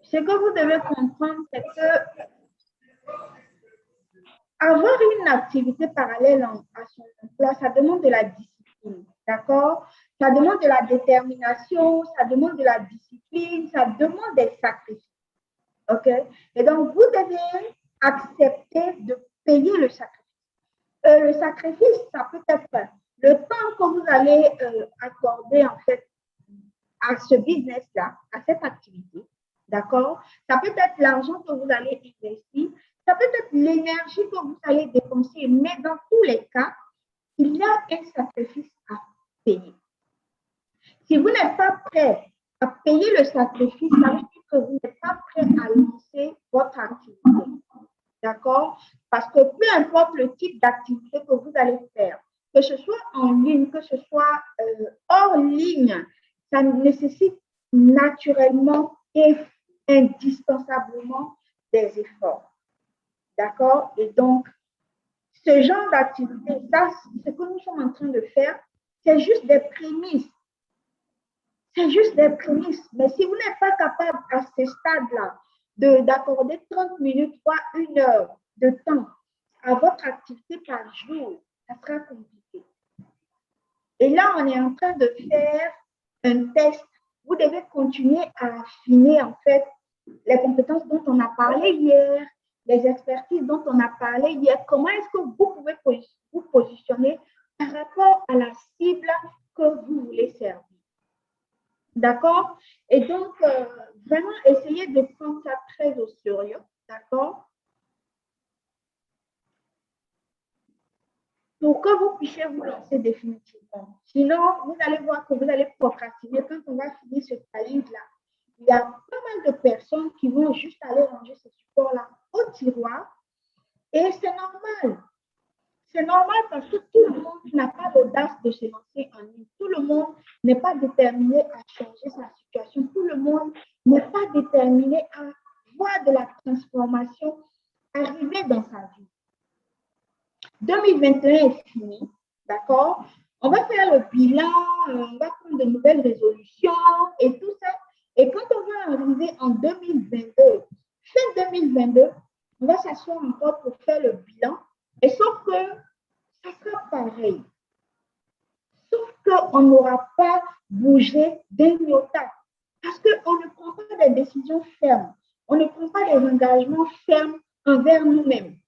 Ce que vous devez comprendre, c'est que avoir une activité parallèle à son emploi, ça demande de la discipline, d'accord? Ça demande de la détermination, ça demande de la discipline, ça demande des sacrifices, ok? Et donc, vous devez accepter de payer le sacrifice. Le sacrifice, ça peut être le temps que vous allez accorder, en fait, à ce business-là, à cette activité, d'accord? Ça peut être l'argent que vous allez investir, ça peut être l'énergie que vous allez dépenser, mais dans tous les cas, il y a un sacrifice à payer. Si vous n'êtes pas prêt à payer le sacrifice, ça veut dire que vous n'êtes pas prêt à lancer votre activité, d'accord? Parce que peu importe le type d'activité que vous allez faire, que ce soit en ligne, que ce soit hors ligne, ça nécessite naturellement et indispensablement des efforts. D'accord? Et donc, ce genre d'activité, ça, ce que nous sommes en train de faire, c'est juste des prémices. C'est juste des prémices. Mais si vous n'êtes pas capable à ce stade-là d'accorder 30 minutes, voire 1 heure de temps à votre activité par jour, ça sera compliqué. Et là, on est en train de faire un test. Vous devez continuer à affiner, en fait, les compétences dont on a parlé hier, les expertises dont on a parlé hier. Comment est-ce que vous pouvez vous positionner par rapport à la cible que vous voulez servir? D'accord? Et donc, vraiment, essayez de prendre ça très au sérieux. D'accord? Pour que vous puissiez vous lancer définitivement. Sinon, vous allez voir que vous allez procrastiner. Quand on va finir ce challenge-là, il y a pas mal de personnes qui vont juste aller ranger ce support-là au tiroir. Et c'est normal. C'est normal parce que tout le monde n'a pas l'audace de se lancer en ligne. Tout le monde n'est pas déterminé à changer sa situation. Tout le monde n'est pas déterminé à voir de la transformation arriver dans sa vie. 2021 est fini, d'accord? On va faire le bilan, on va prendre de nouvelles résolutions et tout ça. Et quand on va arriver en 2022, fin 2022, on va s'asseoir encore pour faire le bilan. Et sauf que ça sera pareil. Sauf qu'on n'aura pas bougé d'un iota. Parce qu'on ne prend pas des décisions fermes. On ne prend pas des engagements fermes envers nous-mêmes.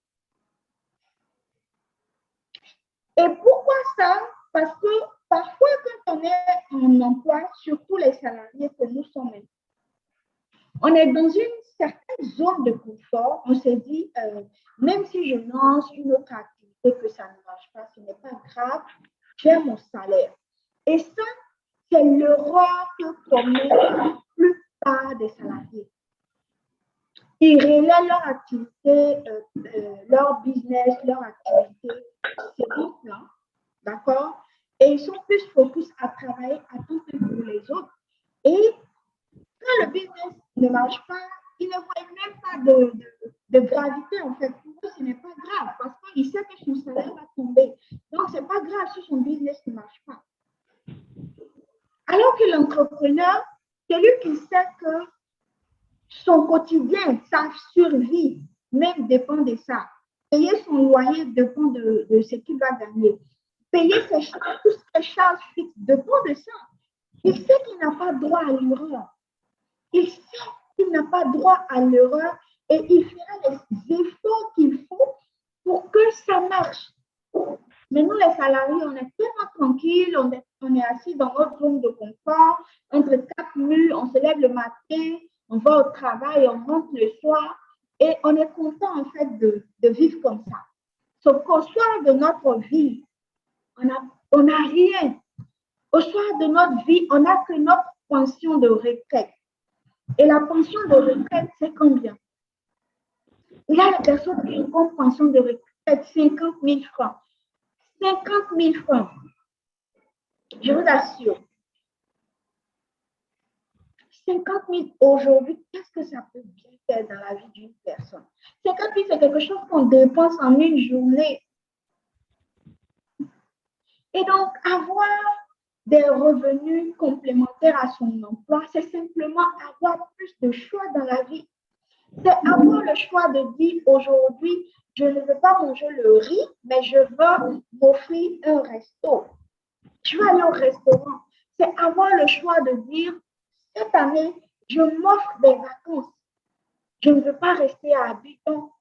Et pourquoi ça? Parce que parfois, quand on est en emploi, surtout les salariés que nous sommes, on est dans une certaine zone de confort. On se dit, même si je lance une autre activité que ça ne marche pas, ce n'est pas grave, j'ai mon salaire. Et ça, c'est l'erreur que commettent la plupart des salariés. Ils relaient leur activité, leur business, leur activité, c'est bon plan, d'accord? Et ils sont plus focus à travailler à temps plein pour les autres. Et quand le business ne marche pas, ils ne voient même pas de gravité, en fait. Pour eux, ce n'est pas grave parce qu'ils savent que son salaire va tomber. Donc, ce n'est pas grave si son business ne marche pas. Alors que l'entrepreneur, celui qui sait que son quotidien, sa survie, même dépend de ça. Payer son loyer dépend de ce qu'il va gagner. Payer toutes ses charges fixes dépend de ça. Il sait qu'il n'a pas droit à l'erreur. Il sait qu'il n'a pas droit à l'erreur et il fera les efforts qu'il faut pour que ça marche. Mais nous, les salariés, on est tellement tranquilles, on est assis dans notre zone de confort, entre quatre murs, on se lève le matin, on va au travail, on rentre le soir et on est content en fait de vivre comme ça. Sauf qu'au soir de notre vie, on n'a rien. Au soir de notre vie, on n'a que notre pension de retraite. Et la pension de retraite, c'est combien? Il y a des personnes qui ont comme pension de retraite 50 000 francs. 50 000 francs. Je vous assure. 50 000 aujourd'hui, qu'est-ce que ça peut bien faire dans la vie d'une personne? 50 000, c'est quelque chose qu'on dépense en une journée. Et donc, avoir des revenus complémentaires à son emploi, c'est simplement avoir plus de choix dans la vie. C'est avoir le choix de dire aujourd'hui, je ne veux pas manger le riz, mais je veux m'offrir un resto. Je veux aller au restaurant. C'est avoir le choix de dire, cette année, je m'offre des vacances. Je ne veux pas rester à Abidjan.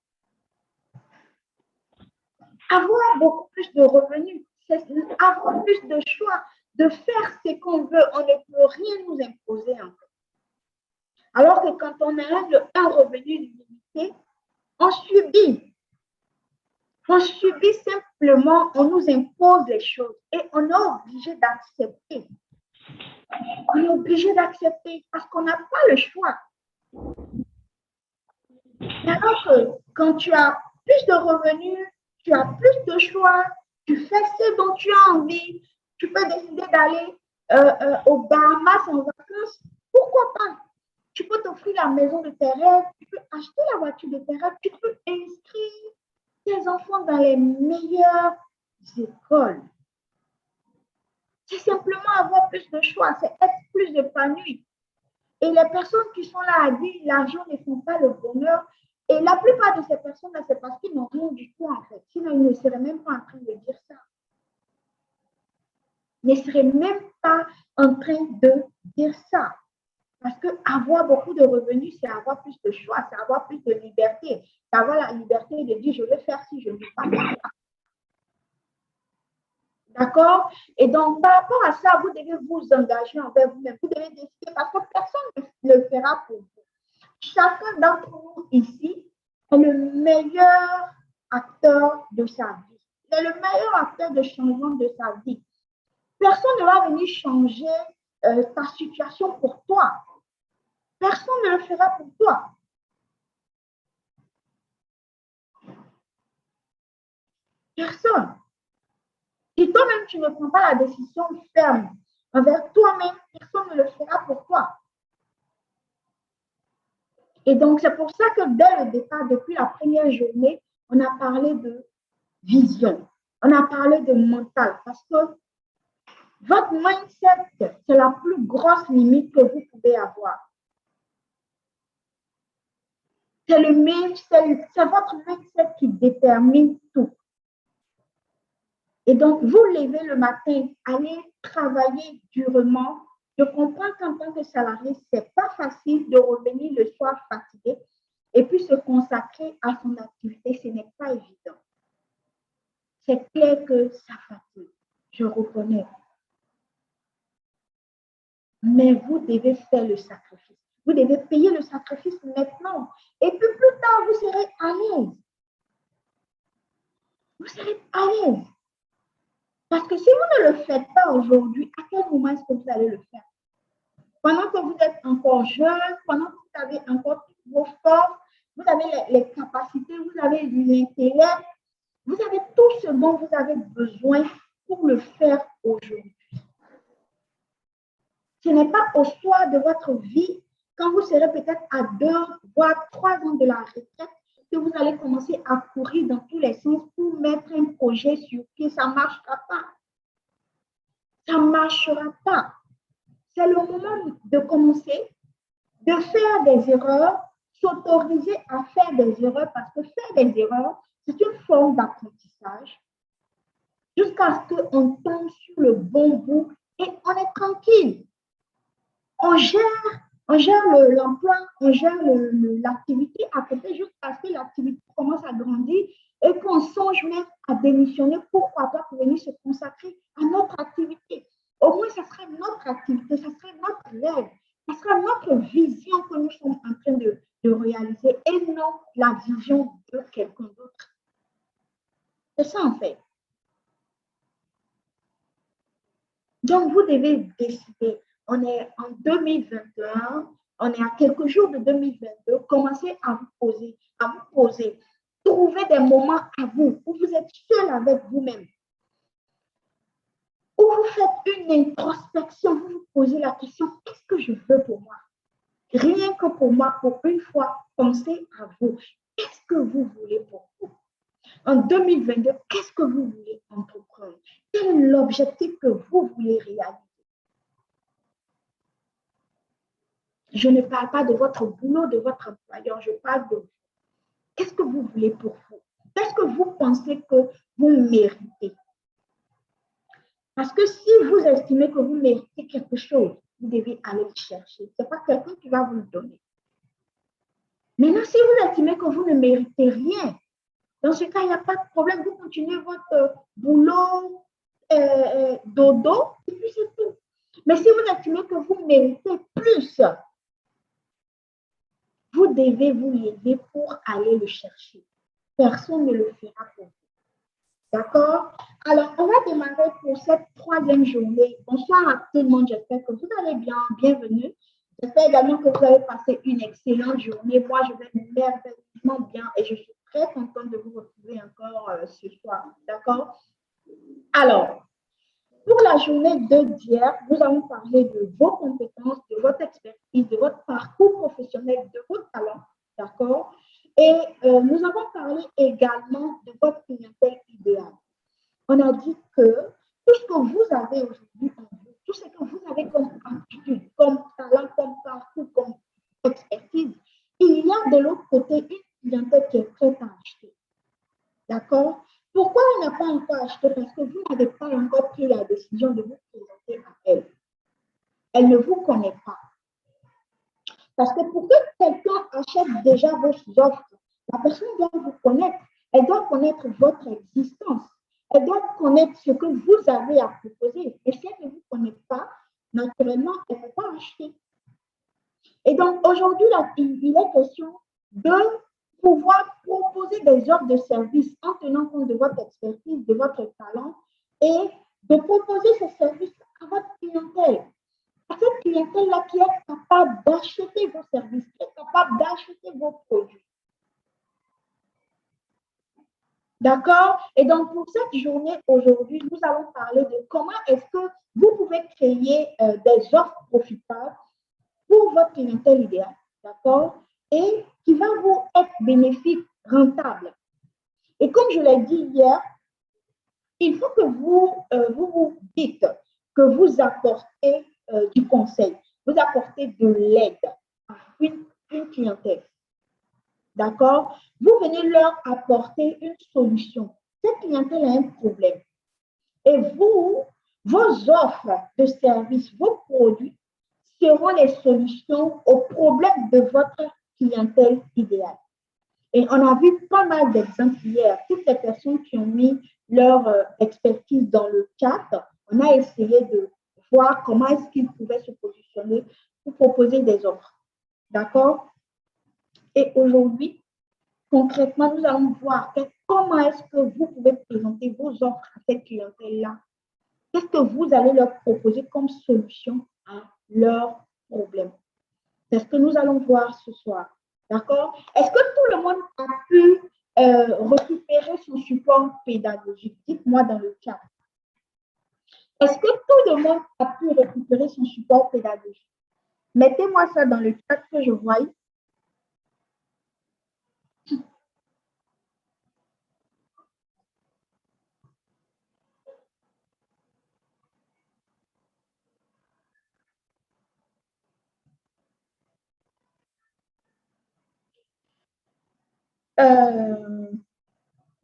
Avoir beaucoup plus de revenus, c'est avoir plus de choix, de faire ce qu'on veut. On ne peut rien nous imposer en fait. Alors que quand on a un revenu limité, on subit. On subit simplement, on nous impose les choses et on est obligé d'accepter. On est obligé d'accepter parce qu'on n'a pas le choix. Mais alors que quand tu as plus de revenus, tu as plus de choix, tu fais ce dont tu as envie, tu peux décider d'aller aux Bahamas en vacances, pourquoi pas? Tu peux t'offrir la maison de tes rêves, tu peux acheter la voiture de tes rêves, tu peux inscrire tes enfants dans les meilleures écoles. C'est simplement avoir plus de choix, c'est être plus épanoui. Et les personnes qui sont là à dire l'argent ne fait pas le bonheur, et la plupart de ces personnes-là, c'est parce qu'ils n'ont rien du tout en fait. Sinon, ils ne seraient même pas en train de dire ça. Ils ne seraient même pas en train de dire ça. Parce qu'avoir beaucoup de revenus, c'est avoir plus de choix, c'est avoir plus de liberté. C'est avoir la liberté de dire je veux faire ci, je ne veux pas faire ça. D'accord? Et donc, par rapport à ça, vous devez vous engager envers vous-même. Vous devez décider parce que personne ne le fera pour vous. Chacun d'entre nous ici est le meilleur acteur de sa vie. Il est le meilleur acteur de changement de sa vie. Personne ne va venir changer ta situation pour toi. Personne ne le fera pour toi. Personne. Si toi-même, tu ne prends pas la décision ferme envers toi-même, personne ne le fera pour toi. Et donc, c'est pour ça que dès le départ, depuis la première journée, on a parlé de vision. On a parlé de mental parce que votre mindset, c'est la plus grosse limite que vous pouvez avoir. C'est votre mindset qui détermine tout. Et donc, vous levez le matin, allez travailler durement. Je comprends qu'en tant que salarié, ce n'est pas facile de revenir le soir fatigué et puis se consacrer à son activité. Ce n'est pas évident. C'est clair que ça fatigue. Je reconnais. Mais vous devez faire le sacrifice. Vous devez payer le sacrifice maintenant. Et puis plus tard, vous serez à l'aise. Vous serez à l'aise. Parce que si vous ne le faites pas aujourd'hui, à quel moment est-ce que vous allez le faire? Pendant que vous êtes encore jeune, pendant que vous avez encore toutes vos forces, vous avez les capacités, vous avez l'intellect, vous avez tout ce dont vous avez besoin pour le faire aujourd'hui. Ce n'est pas au soir de votre vie, quand vous serez peut-être à 2, voire 3 ans de la retraite, que vous allez commencer à courir dans tous les sens pour mettre un projet sur pied. Ça ne marchera pas. Ça ne marchera pas. C'est le moment de commencer, de faire des erreurs, s'autoriser à faire des erreurs, parce que faire des erreurs, c'est une forme d'apprentissage, jusqu'à ce qu'on tombe sur le bon bout et on est tranquille. On gère l'emploi, on gère l'activité à côté jusqu'à ce que l'activité commence à grandir et qu'on songe même à démissionner, pourquoi pas pour venir se consacrer à notre activité. Au moins, ce sera notre activité, ce sera notre rêve, ce sera notre vision que nous sommes en train de réaliser et non la vision de quelqu'un d'autre. C'est ça en fait. Donc, vous devez décider. On est en 2021, on est à quelques jours de 2022. Commencez à vous poser. Trouvez des moments à vous où vous êtes seul avec vous-même. Où vous faites une introspection, vous vous posez la question, qu'est-ce que je veux pour moi? Rien que pour moi, pour une fois, pensez à vous. Qu'est-ce que vous voulez pour vous? En 2022, qu'est-ce que vous voulez entreprendre? Quel est l'objectif que vous voulez réaliser? Je ne parle pas de votre boulot, de votre employeur, je parle de vous. Qu'est-ce que vous voulez pour vous? Qu'est-ce que vous pensez que vous méritez? Parce que si vous estimez que vous méritez quelque chose, vous devez aller le chercher. Ce n'est pas quelqu'un qui va vous le donner. Maintenant, si vous estimez que vous ne méritez rien, dans ce cas, il n'y a pas de problème. Vous continuez votre boulot, dodo, et puis c'est tout. Mais si vous estimez que vous méritez plus, vous devez vous lever pour aller le chercher. Personne ne le fera pour vous. D'accord? Alors, on va démarrer pour cette troisième journée. Bonsoir à tout le monde. J'espère que vous allez bien. Bienvenue. J'espère également que vous avez passé une excellente journée. Moi, je vais merveilleusement bien et je suis très contente de vous retrouver encore ce soir. D'accord? Alors, pour la journée d'hier, nous allons parler de vos compétences, de votre expertise, de votre parcours professionnel, de vos talents. D'accord? Et nous avons parlé également de votre clientèle idéale. On a dit que tout ce que vous avez aujourd'hui en vous, tout ce que vous avez comme aptitude, comme talent, comme parcours, comme expertise, il y a de l'autre côté une clientèle qui est prête à acheter. D'accord? Pourquoi on n'a pas encore acheté? Parce que vous n'avez pas encore pris la décision de vous présenter à elle. Elle ne vous connaît pas. Parce que pour que quelqu'un achète déjà vos offres, la personne doit vous connaître. Elle doit connaître votre existence. Elle doit connaître ce que vous avez à proposer. Et si elle ne vous connaît pas, naturellement, elle ne peut pas acheter. Et donc, aujourd'hui, il est question de pouvoir proposer des offres de services en tenant compte de votre expertise, de votre talent et de proposer ces services à votre clientèle. À cette clientèle-là qui est capable d'acheter vos services, qui est capable d'acheter vos produits. D'accord? Et donc, pour cette journée aujourd'hui, nous allons parler de comment est-ce que vous pouvez créer des offres profitables pour votre clientèle idéale. D'accord? Et qui va vous être bénéfique, rentable. Et comme je l'ai dit hier, il faut que vous dites que vous apportez du conseil, vous apportez de l'aide à une clientèle. D'accord? Vous venez leur apporter une solution. Cette clientèle a un problème. Et vous, vos offres de services, vos produits seront les solutions aux problèmes de votre clientèle idéale. Et on a vu pas mal d'exemples hier. Toutes les personnes qui ont mis leur expertise dans le chat, on a essayé de voir comment est-ce qu'ils pouvaient se positionner pour proposer des offres. D'accord? Et aujourd'hui, concrètement, nous allons voir comment est-ce que vous pouvez présenter vos offres à cette clientèle-là. Qu'est-ce que vous allez leur proposer comme solution à leurs problèmes? C'est ce que nous allons voir ce soir. D'accord? Est-ce que tout le monde a pu récupérer son support pédagogique? Dites-moi dans le chat. Est-ce que tout le monde a pu récupérer son support pédagogique? Mettez-moi ça dans le chat que je voie.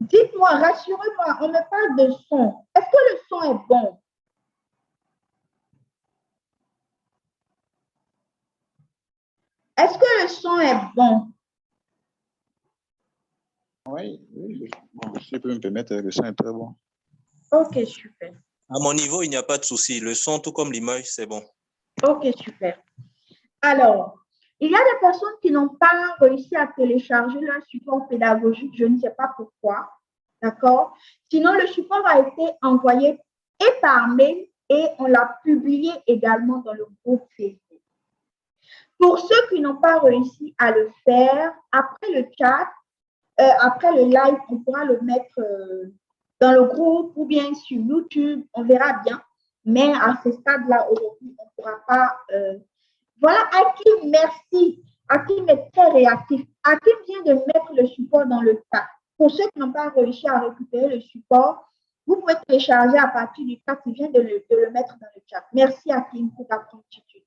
Dites-moi, rassurez-moi, on me parle de son. Est-ce que le son est bon? Est-ce que le son est bon? Oui, bon, si je peux me permettre, le son est très bon. Ok, super. À mon niveau, il n'y a pas de souci. Le son, tout comme l'image, c'est bon. Ok, super. Alors, il y a des personnes qui n'ont pas réussi à télécharger leur support pédagogique, je ne sais pas pourquoi, d'accord? Sinon, le support a été envoyé et par mail et on l'a publié également dans le groupe Facebook. Pour ceux qui n'ont pas réussi à le faire, après le chat, après le live, on pourra le mettre dans le groupe ou bien sur YouTube, on verra bien. Mais à ce stade-là, aujourd'hui, on ne pourra pas. Voilà, Hakim, merci. Hakim est très réactif. Hakim vient de mettre le support dans le chat. Pour ceux qui n'ont pas réussi à récupérer le support, vous pouvez télécharger à partir du cas qui vient de le mettre dans le chat. Merci à Kim pour ta promptitude.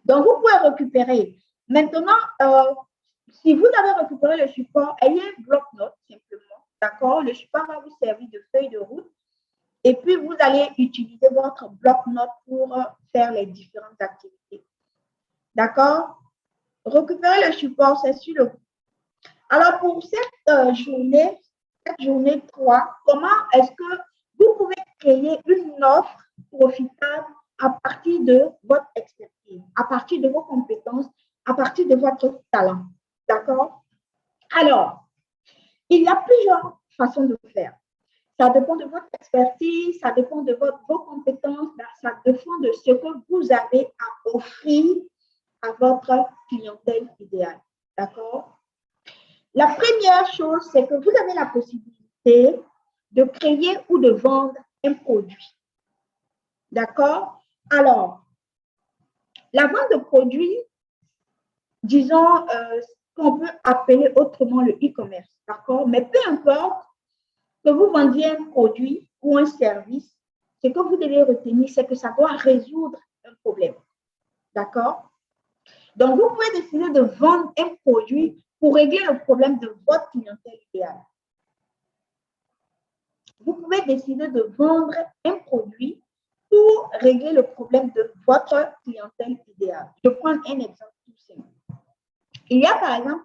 Donc, vous pouvez récupérer. Maintenant, si vous avez récupéré le support, ayez un bloc-notes simplement. D'accord? Le support va vous servir de feuille de route. Et puis, vous allez utiliser votre bloc-notes pour faire les différentes activités. D'accord? Récupérer le support, c'est sur le. Alors, pour cette journée 3, comment est-ce que vous pouvez créer une offre profitable à partir de votre expertise, à partir de vos compétences, à partir de votre talent? D'accord? Alors, il y a plusieurs façons de faire. Ça dépend de votre expertise, ça dépend de vos compétences, ça dépend de ce que vous avez à offrir à votre clientèle idéale. D'accord? La première chose, c'est que vous avez la possibilité de créer ou de vendre un produit. D'accord? Alors, la vente de produits, disons, qu'on peut appeler autrement le e-commerce. D'accord? Mais peu importe que vous vendiez un produit ou un service, ce que vous devez retenir, c'est que ça doit résoudre un problème. D'accord? Donc, vous pouvez décider de vendre un produit pour régler le problème de votre clientèle idéale. Vous pouvez décider de vendre un produit pour régler le problème de votre clientèle idéale. Je prends un exemple tout simple. Il y a par exemple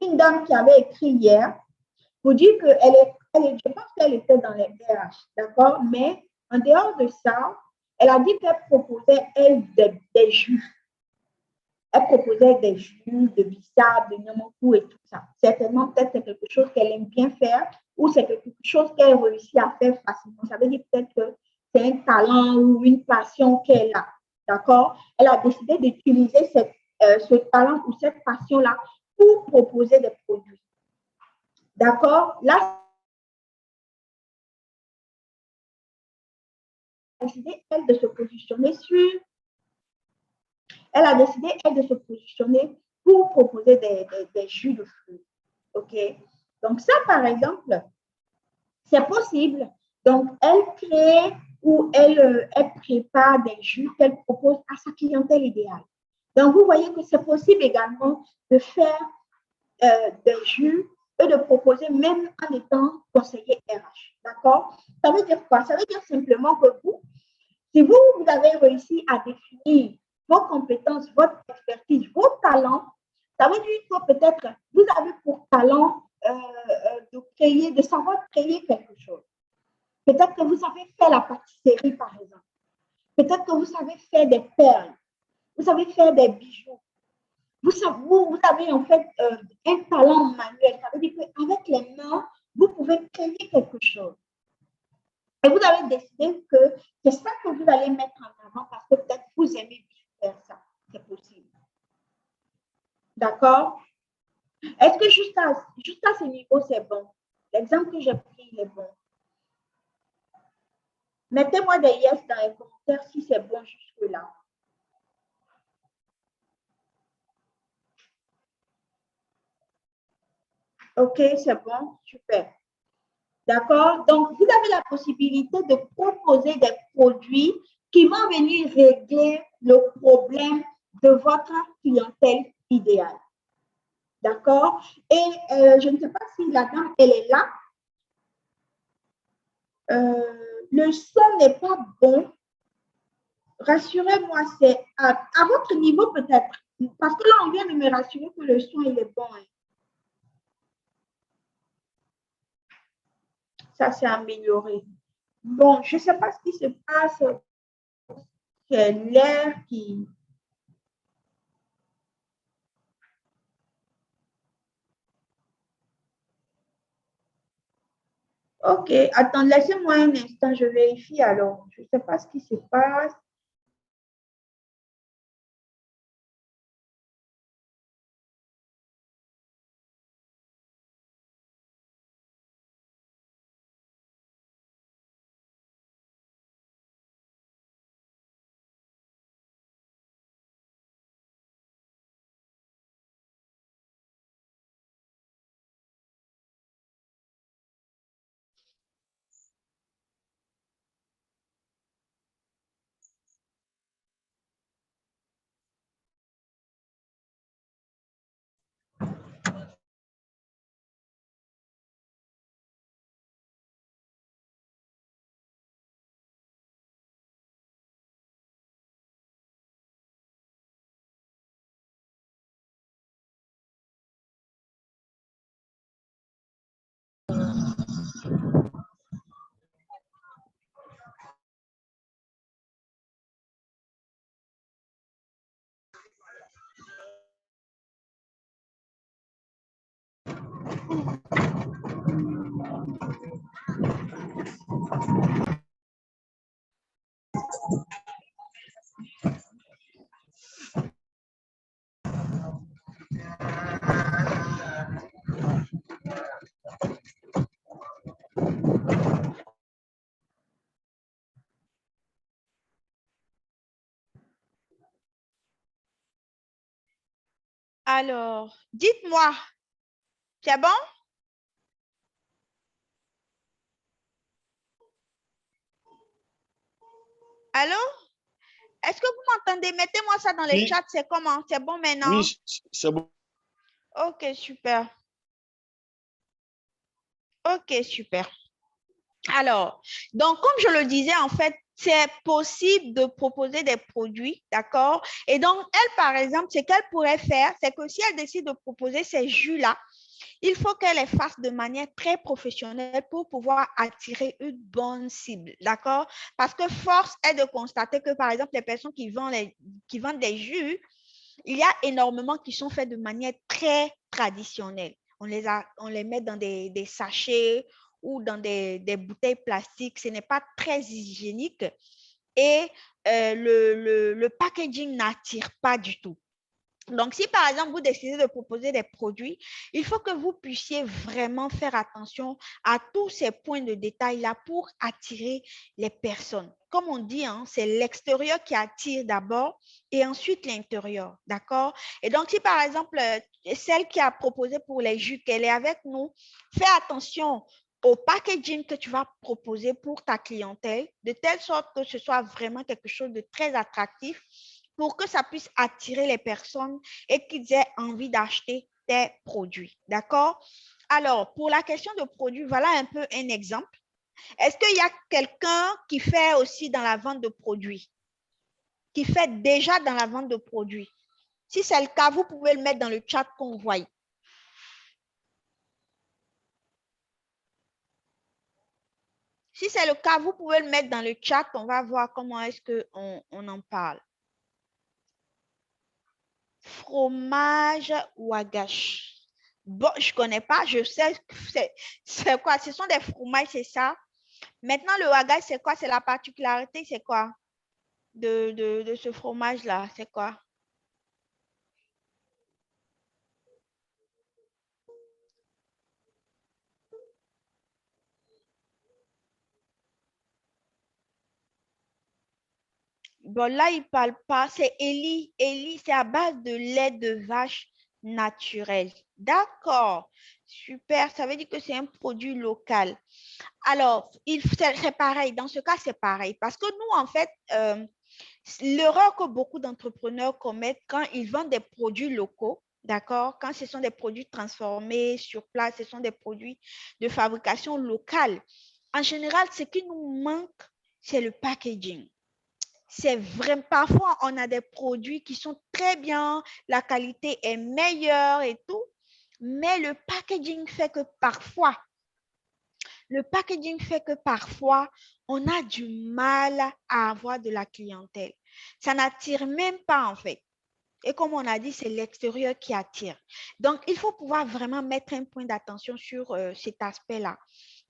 une dame qui avait écrit hier pour dire je pense qu'elle était dans les RH, d'accord? Mais en dehors de ça, elle a dit qu'elle proposait, elle, des jus. Elle proposait des jus de bissap, de nyamakou et tout ça. Certainement, peut-être c'est quelque chose qu'elle aime bien faire ou c'est quelque chose qu'elle réussit à faire facilement. Ça veut dire peut-être que c'est un talent ou une passion qu'elle a. D'accord? Elle a décidé d'utiliser ce talent ou cette passion-là pour proposer des produits. D'accord? Là, elle a décidé, elle, de se positionner sur. Elle a décidé, elle, de se positionner pour proposer des jus de fruits. OK? Donc, ça, par exemple, c'est possible. Donc, elle crée ou elle prépare des jus qu'elle propose à sa clientèle idéale. Donc, vous voyez que c'est possible également de faire des jus et de proposer même en étant conseiller RH. D'accord? Ça veut dire quoi? Ça veut dire simplement que vous, si vous avez réussi à définir vos compétences, votre expertise, vos talents, ça veut dire que peut-être vous avez pour talent de savoir créer quelque chose. Peut-être que vous savez faire la pâtisserie, par exemple. Peut-être que vous savez faire des perles. Vous savez faire des bijoux. Vous avez en fait un talent manuel. Ça veut dire qu'avec les mains, vous pouvez créer quelque chose. Et vous avez décidé que c'est ça que vous allez mettre en avant parce que peut-être vous aimez bien faire ça. C'est possible. D'accord? Est-ce que juste à ce niveau, c'est bon? L'exemple que j'ai pris, il est bon. Mettez-moi des yes dans les commentaires si c'est bon jusque-là. OK, c'est bon, super. D'accord? Donc, vous avez la possibilité de proposer des produits qui vont venir régler le problème de votre clientèle idéale. D'accord? Et je ne sais pas si la dame, elle est là. Le son n'est pas bon. Rassurez-moi, c'est à votre niveau peut-être. Parce que là, on vient de me rassurer que le son, il est bon. Hein. Ça s'est amélioré. Bon, je ne sais pas ce qui se passe. C'est l'air qui. Ok, attends, laissez-moi un instant, je vérifie alors. Je ne sais pas ce qui se passe. Alors, dites-moi, c'est bon? Allô? Est-ce que vous m'entendez? Mettez-moi ça dans les chats, c'est comment? C'est bon maintenant? Oui, c'est bon. Ok, super. Ok, super. Alors, donc, comme je le disais, en fait, c'est possible de proposer des produits, d'accord? Et donc, elle, par exemple, ce qu'elle pourrait faire, c'est que si elle décide de proposer ces jus-là, il faut qu'elle les fasse de manière très professionnelle pour pouvoir attirer une bonne cible, d'accord? Parce que force est de constater que, par exemple, les personnes qui vendent des jus, il y a énormément qui sont faits de manière très traditionnelle. On les met dans des sachets ou dans des bouteilles plastiques. Ce n'est pas très hygiénique et le packaging n'attire pas du tout. Donc, si par exemple, vous décidez de proposer des produits, il faut que vous puissiez vraiment faire attention à tous ces points de détail-là pour attirer les personnes. Comme on dit, hein, c'est l'extérieur qui attire d'abord et ensuite l'intérieur, d'accord? Et donc, si par exemple, celle qui a proposé pour les jus, qu'elle est avec nous, fais attention au packaging que tu vas proposer pour ta clientèle, de telle sorte que ce soit vraiment quelque chose de très attractif pour que ça puisse attirer les personnes et qu'ils aient envie d'acheter tes produits. D'accord? Alors, pour la question de produits, voilà un peu un exemple. Est-ce qu'il y a quelqu'un qui fait aussi dans la vente de produits? Qui fait déjà dans la vente de produits? Si c'est le cas, vous pouvez le mettre dans le chat qu'on voit. Si c'est le cas, vous pouvez le mettre dans le chat. On va voir comment est-ce qu'on en parle. Fromage Wagash. Bon, je ne connais pas, je sais c'est quoi. Ce sont des fromages, c'est ça. Maintenant, le Wagash, c'est quoi? C'est la particularité, c'est quoi de ce fromage-là? C'est quoi? Bon, là, il ne parle pas. C'est Eli. Eli, c'est à base de lait de vache naturel. D'accord. Super. Ça veut dire que c'est un produit local. Alors, c'est pareil. Dans ce cas, c'est pareil. Parce que nous, en fait, l'erreur que beaucoup d'entrepreneurs commettent quand ils vendent des produits locaux, d'accord, quand ce sont des produits transformés sur place, ce sont des produits de fabrication locale. En général, ce qui nous manque, c'est le packaging. C'est vraiment, parfois, on a des produits qui sont très bien, la qualité est meilleure et tout, mais le packaging fait que parfois, on a du mal à avoir de la clientèle. Ça n'attire même pas, en fait. Et comme on a dit, c'est l'extérieur qui attire. Donc, il faut pouvoir vraiment mettre un point d'attention sur cet aspect-là.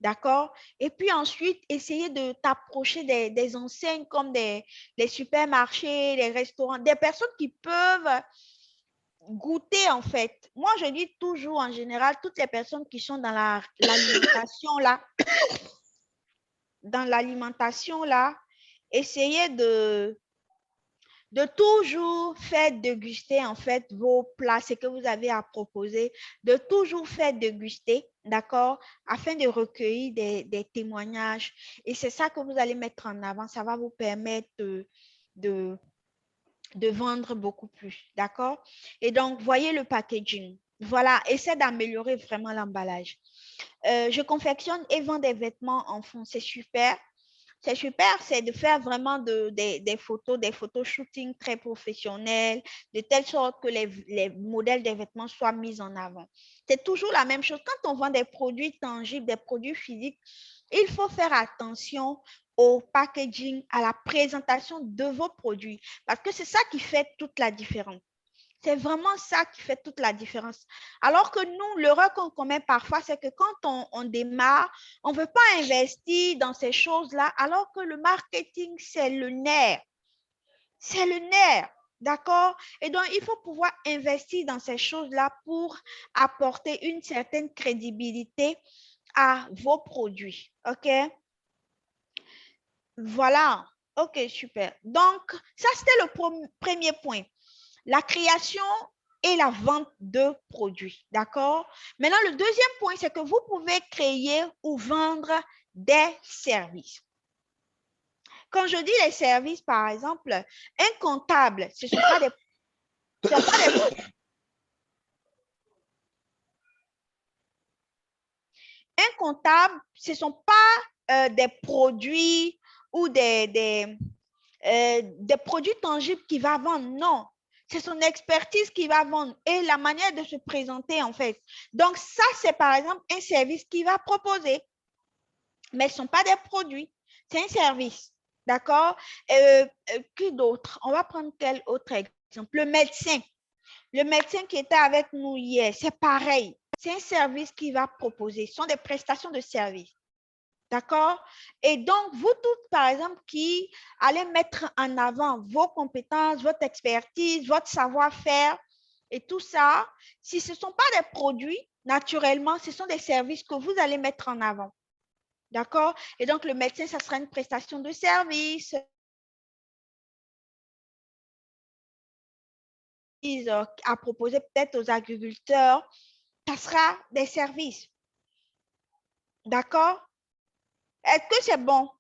D'accord? Et puis ensuite, essayer de t'approcher des enseignes comme les supermarchés, les restaurants, des personnes qui peuvent goûter en fait. Moi, je dis toujours en général, toutes les personnes qui sont dans l'alimentation là, essayez de toujours faire déguster en fait vos plats, ce que vous avez à proposer, de toujours faire déguster, d'accord, afin de recueillir des témoignages. Et c'est ça que vous allez mettre en avant. Ça va vous permettre de vendre beaucoup plus, d'accord? Et donc, voyez le packaging. Voilà, essaie d'améliorer vraiment l'emballage. Je confectionne et vends des vêtements en fond, c'est super. C'est super, c'est de faire vraiment des photos shooting très professionnels, de telle sorte que les modèles des vêtements soient mis en avant. C'est toujours la même chose. Quand on vend des produits tangibles, des produits physiques, il faut faire attention au packaging, à la présentation de vos produits, parce que c'est ça qui fait toute la différence. C'est vraiment ça qui fait toute la différence. Alors que nous, l'erreur qu'on commet parfois, c'est que quand on démarre, on ne veut pas investir dans ces choses-là, alors que le marketing, c'est le nerf. C'est le nerf, d'accord? Et donc, il faut pouvoir investir dans ces choses-là pour apporter une certaine crédibilité à vos produits, OK? Voilà, OK, super. Donc, ça, c'était le premier point. La création et la vente de produits, d'accord? Maintenant, le deuxième point, c'est que vous pouvez créer ou vendre des services. Quand je dis les services, par exemple, un comptable, ce ne sont pas des... Un comptable, ce ne sont pas des produits ou des produits tangibles qu'il va vendre. Non, c'est son expertise qui va vendre et la manière de se présenter, en fait. Donc, ça, c'est par exemple un service qu'il va proposer. Mais ce ne sont pas des produits, c'est un service. D'accord? Qui d'autre? On va prendre quel autre exemple? Le médecin. Le médecin qui était avec nous hier, c'est pareil. C'est un service qu'il va proposer. Ce sont des prestations de service. D'accord? Et donc, vous toutes, par exemple, qui allez mettre en avant vos compétences, votre expertise, votre savoir-faire et tout ça, si ce ne sont pas des produits, naturellement, ce sont des services que vous allez mettre en avant. D'accord? Et donc, le médecin, ça sera une prestation de service à proposer peut-être aux agriculteurs. Ça sera des services. D'accord? Est-ce que c'est bon?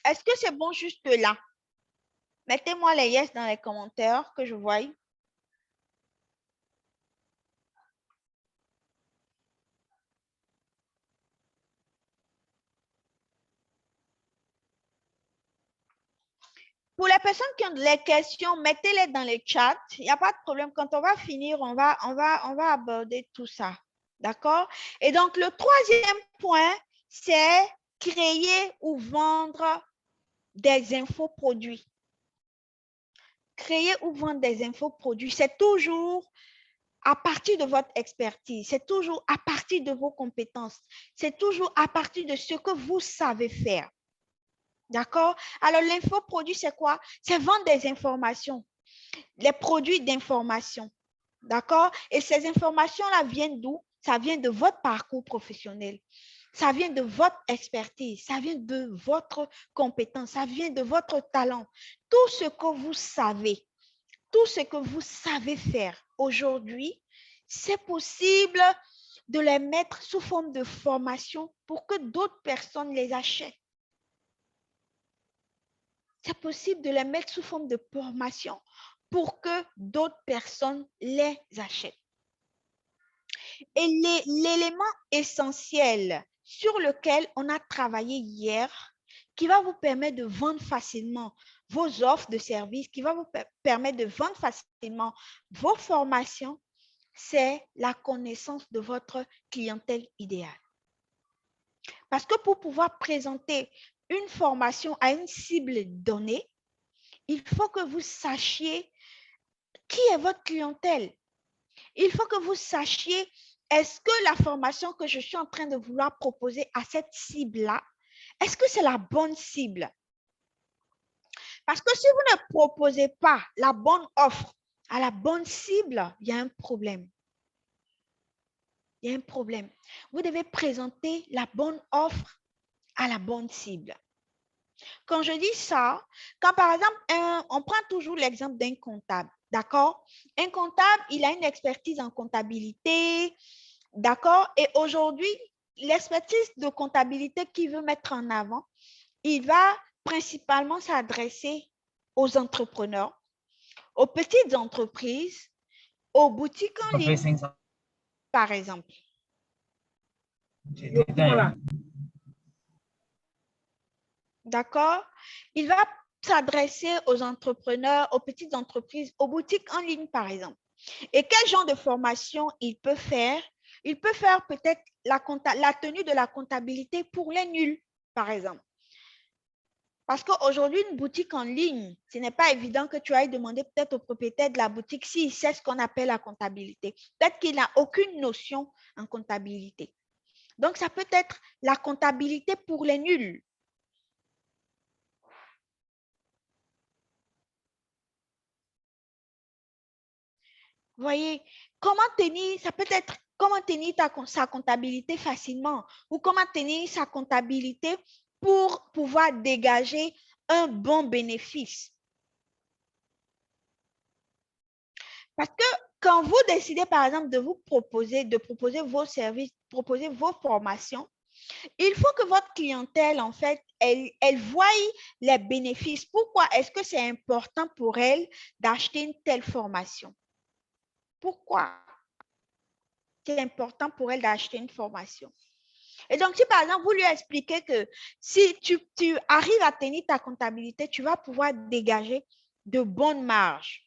Est-ce que c'est bon jusque-là? Mettez-moi les yes dans les commentaires que je voie. Pour les personnes qui ont des questions, mettez-les dans les chats. Il n'y a pas de problème. Quand on va finir, on va aborder tout ça. D'accord? Et donc, le troisième point, c'est créer ou vendre des infoproduits. Créer ou vendre des infoproduits, c'est toujours à partir de votre expertise, c'est toujours à partir de vos compétences, c'est toujours à partir de ce que vous savez faire. D'accord? Alors, l'infoproduit, c'est quoi? C'est vendre des informations, les produits d'information. D'accord? Et ces informations-là viennent d'où? Ça vient de votre parcours professionnel. Ça vient de votre expertise, ça vient de votre compétence, ça vient de votre talent. Tout ce que vous savez, tout ce que vous savez faire aujourd'hui, c'est possible de les mettre sous forme de formation pour que d'autres personnes les achètent. C'est possible de les mettre sous forme de formation pour que d'autres personnes les achètent. Et l'élément essentiel sur lequel on a travaillé hier, qui va vous permettre de vendre facilement vos offres de services, qui va vous permettre de vendre facilement vos formations, c'est la connaissance de votre clientèle idéale. Parce que pour pouvoir présenter une formation à une cible donnée, il faut que vous sachiez qui est votre clientèle. Il faut que vous sachiez, est-ce que la formation que je suis en train de vouloir proposer à cette cible-là, est-ce que c'est la bonne cible? Parce que si vous ne proposez pas la bonne offre à la bonne cible, il y a un problème. Il y a un problème. Vous devez présenter la bonne offre à la bonne cible. Quand je dis ça, quand par exemple, on prend toujours l'exemple d'un comptable, d'accord? Un comptable, il a une expertise en comptabilité, d'accord? Et aujourd'hui, l'expertise de comptabilité qu'il veut mettre en avant, il va principalement s'adresser aux entrepreneurs, aux petites entreprises, aux boutiques en ligne, par exemple. D'accord? Il va s'adresser aux entrepreneurs, aux petites entreprises, aux boutiques en ligne, par exemple. Et quel genre de formation il peut faire? Il peut faire peut-être la tenue de la comptabilité pour les nuls, par exemple. Parce qu'aujourd'hui, une boutique en ligne, ce n'est pas évident que tu ailles demander peut-être au propriétaire de la boutique s'il sait ce qu'on appelle la comptabilité. Peut-être qu'il n'a aucune notion en comptabilité. Donc, ça peut être la comptabilité pour les nuls. Vous voyez, comment tenir, ça peut être comment tenir sa comptabilité facilement ou comment tenir sa comptabilité pour pouvoir dégager un bon bénéfice. Parce que quand vous décidez, par exemple, de proposer vos services, proposer vos formations, il faut que votre clientèle, en fait, elle voie les bénéfices. Pourquoi est-ce que c'est important pour elle d'acheter une telle formation? Pourquoi c'est important pour elle d'acheter une formation? Et donc, si par exemple, vous lui expliquez que si tu arrives à tenir ta comptabilité, tu vas pouvoir dégager de bonnes marges.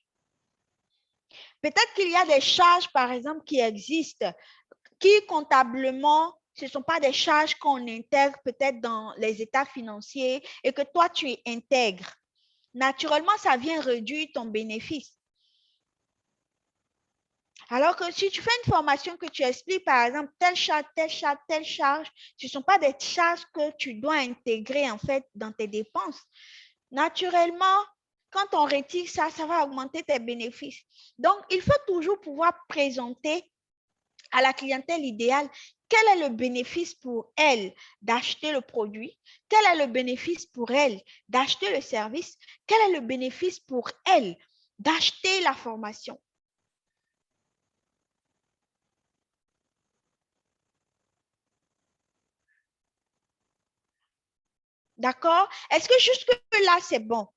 Peut-être qu'il y a des charges, par exemple, qui existent, qui comptablement, ce ne sont pas des charges qu'on intègre peut-être dans les états financiers et que toi, tu intègres. Naturellement, ça vient réduire ton bénéfice. Alors que si tu fais une formation que tu expliques, par exemple, telle charge, telle charge, telle charge, ce ne sont pas des charges que tu dois intégrer en fait dans tes dépenses. Naturellement, quand on retire ça, ça va augmenter tes bénéfices. Donc, il faut toujours pouvoir présenter à la clientèle idéale quel est le bénéfice pour elle d'acheter le produit, quel est le bénéfice pour elle d'acheter le service, quel est le bénéfice pour elle d'acheter la formation. D'accord? Est-ce que jusque-là, c'est bon?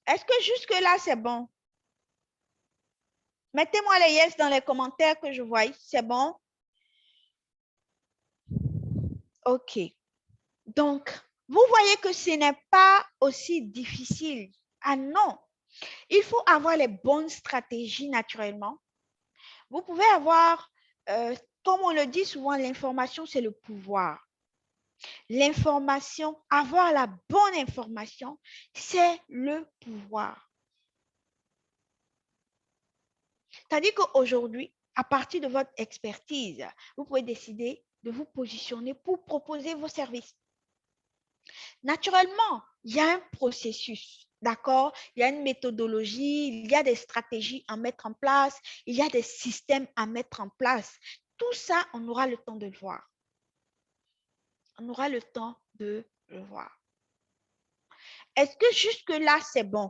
Est-ce que jusque-là, c'est bon? Mettez-moi les yes dans les commentaires que je vois. C'est bon? OK. Donc, vous voyez que ce n'est pas aussi difficile. Ah non. Il faut avoir les bonnes stratégies naturellement. Vous pouvez avoir, comme on le dit souvent, l'information, c'est le pouvoir. L'information, avoir la bonne information, c'est le pouvoir. C'est-à-dire qu'aujourd'hui, à partir de votre expertise, vous pouvez décider de vous positionner pour proposer vos services. Naturellement, il y a un processus, d'accord? Il y a une méthodologie, il y a des stratégies à mettre en place, il y a des systèmes à mettre en place. Tout ça, on aura le temps de le voir. On aura le temps de le voir. Est-ce que jusque-là, c'est bon?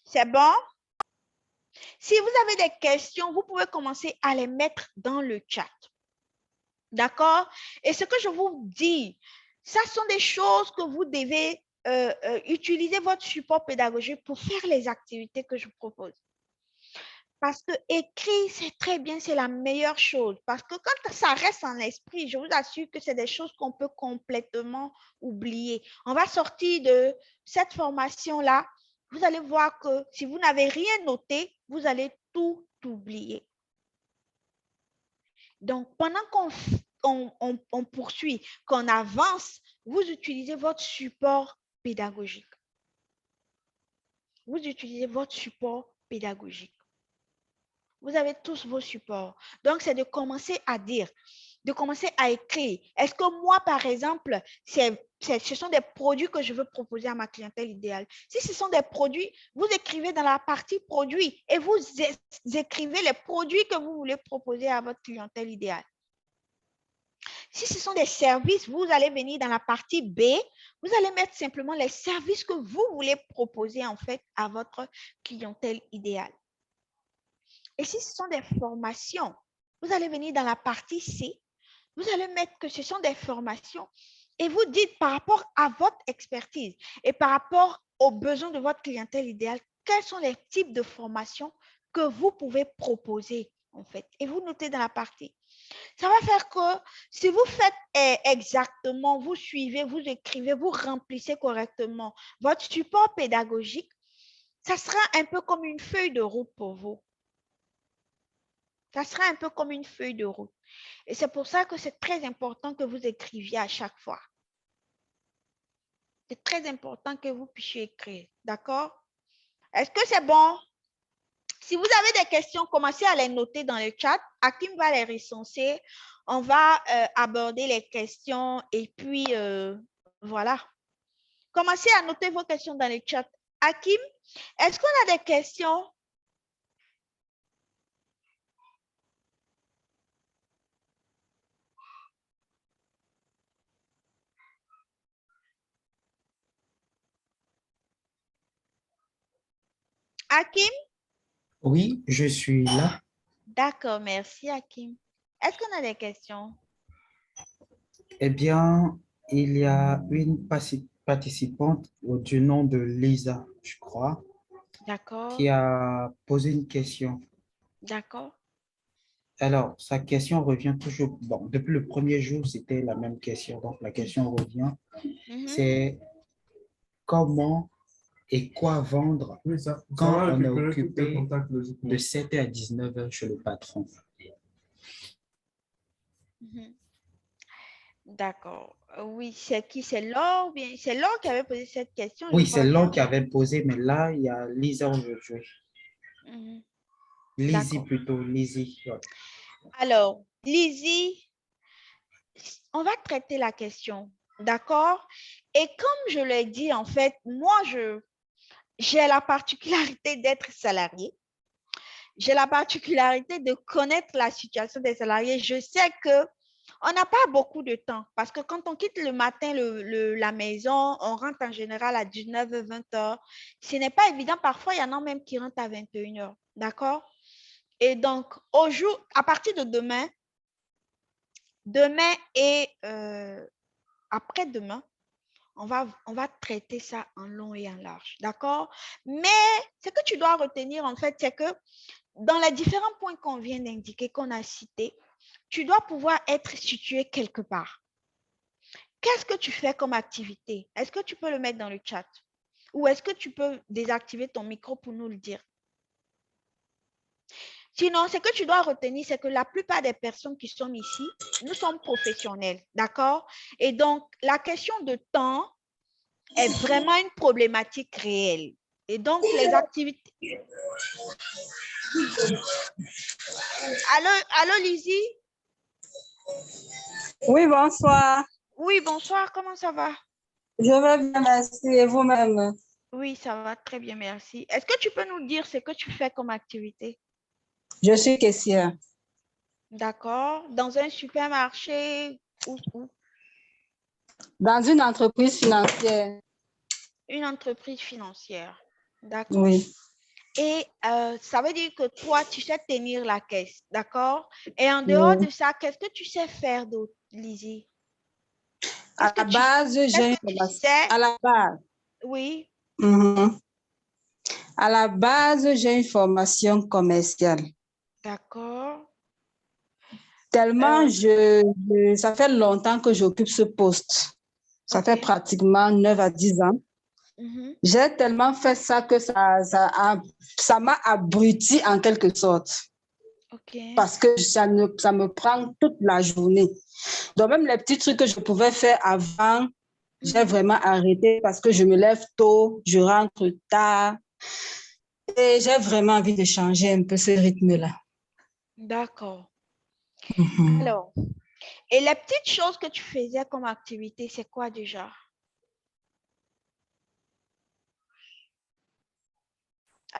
C'est bon? Si vous avez des questions, vous pouvez commencer à les mettre dans le chat. D'accord? Et ce que je vous dis, ça sont des choses que vous devez utiliser votre support pédagogique pour faire les activités que je propose. Parce que écrire, c'est très bien, c'est la meilleure chose. Parce que quand ça reste en esprit, je vous assure que c'est des choses qu'on peut complètement oublier. On va sortir de cette formation-là. Vous allez voir que si vous n'avez rien noté, vous allez tout oublier. Donc, pendant qu'on poursuit, qu'on avance, vous utilisez votre support pédagogique. Vous utilisez votre support pédagogique. Vous avez tous vos supports. Donc, c'est de commencer à dire, de commencer à écrire. Est-ce que moi, par exemple, ce sont des produits que je veux proposer à ma clientèle idéale? Si ce sont des produits, vous écrivez dans la partie produits et vous écrivez les produits que vous voulez proposer à votre clientèle idéale. Si ce sont des services, vous allez venir dans la partie B, vous allez mettre simplement les services que vous voulez proposer en fait à votre clientèle idéale. Et si ce sont des formations, vous allez venir dans la partie C, vous allez mettre que ce sont des formations et vous dites par rapport à votre expertise et par rapport aux besoins de votre clientèle idéale, quels sont les types de formations que vous pouvez proposer en fait. Et vous notez dans la partie. Ça va faire que si vous faites exactement, vous suivez, vous écrivez, vous remplissez correctement votre support pédagogique, ça sera un peu comme une feuille de route pour vous. Ça sera un peu comme une feuille de route. Et c'est pour ça que c'est très important que vous écriviez à chaque fois. C'est très important que vous puissiez écrire. D'accord? Est-ce que c'est bon? Si vous avez des questions, commencez à les noter dans le chat. Hakim va les recenser. On va aborder les questions et puis voilà. Commencez à noter vos questions dans le chat. Hakim, est-ce qu'on a des questions? Hakim? Oui, je suis là. D'accord, merci Hakim. Est-ce qu'on a des questions? Eh bien, il y a une participante du nom de Lisa, je crois, D'accord, qui a posé une question. d'accord. Alors, sa question revient toujours, bon, depuis le premier jour, c'était la même question, donc la question revient, Mhm. c'est comment et quoi vendre quand on est occupé de 7h à 19h chez le patron. Mhm. D'accord. Oui, c'est qui? C'est Laure? Bien, c'est Laure qui avait posé cette question, je Oui, c'est crois Laure bien. qui avait posé, mais là, il y a Lisa aujourd'hui. Mhm. Lizzie D'accord. plutôt, Lizzie. Ouais. Alors, Lizzie, on va traiter la question, d'accord? Et comme je l'ai dit, en fait, moi, j'ai la particularité d'être salarié. J'ai la particularité de connaître la situation des salariés. Je sais que on n'a pas beaucoup de temps parce que quand on quitte le matin la maison, on rentre en général à 19h, 20h. Ce n'est pas évident. Parfois, il y en a même qui rentrent à 21h. D'accord? Et donc, à partir de demain et après-demain, on va traiter ça en long et en large. D'accord? Mais ce que tu dois retenir, en fait, c'est que dans les différents points qu'on vient d'indiquer, qu'on a cités, tu dois pouvoir être situé quelque part. Qu'est-ce que tu fais comme activité? Est-ce que tu peux le mettre dans le chat? Ou est-ce que tu peux désactiver ton micro pour nous le dire? Sinon, ce que tu dois retenir, c'est que la plupart des personnes qui sont ici, nous sommes professionnels, d'accord? Et donc, la question de temps est vraiment une problématique réelle. Et donc, les activités... Allô, Lizzie? Oui, bonsoir. Oui, bonsoir, comment ça va? Je vais bien, merci. Et vous-même? Oui, ça va très bien, merci. Est-ce que tu peux nous dire ce que tu fais comme activité? Je suis caissière D'accord. Dans un supermarché ou dans une entreprise financière. une entreprise financière. D'accord. Oui. Et ça veut dire que toi, tu sais tenir la caisse. D'accord. Et en dehors Oui. de ça, qu'est-ce que tu sais faire d'autre, Lizzie? À la base, j'ai Qu'est-ce une que tu formation. sais? À la base. Oui. Mhm. À la base, j'ai une formation commerciale. D'accord. Tellement ça fait longtemps que j'occupe ce poste. Ça fait Ok. pratiquement 9 à 10 ans. Mhm. J'ai tellement fait ça que ça m'a abruti en quelque sorte. Ok. Parce que ça me prend toute la journée. Donc, même les petits trucs que je pouvais faire avant, j'ai vraiment arrêté parce que je me lève tôt, je rentre tard et j'ai vraiment envie de changer un peu ce rythme-là. D'accord. Mhm. Alors, et les petites choses que tu faisais comme activité, c'est quoi déjà?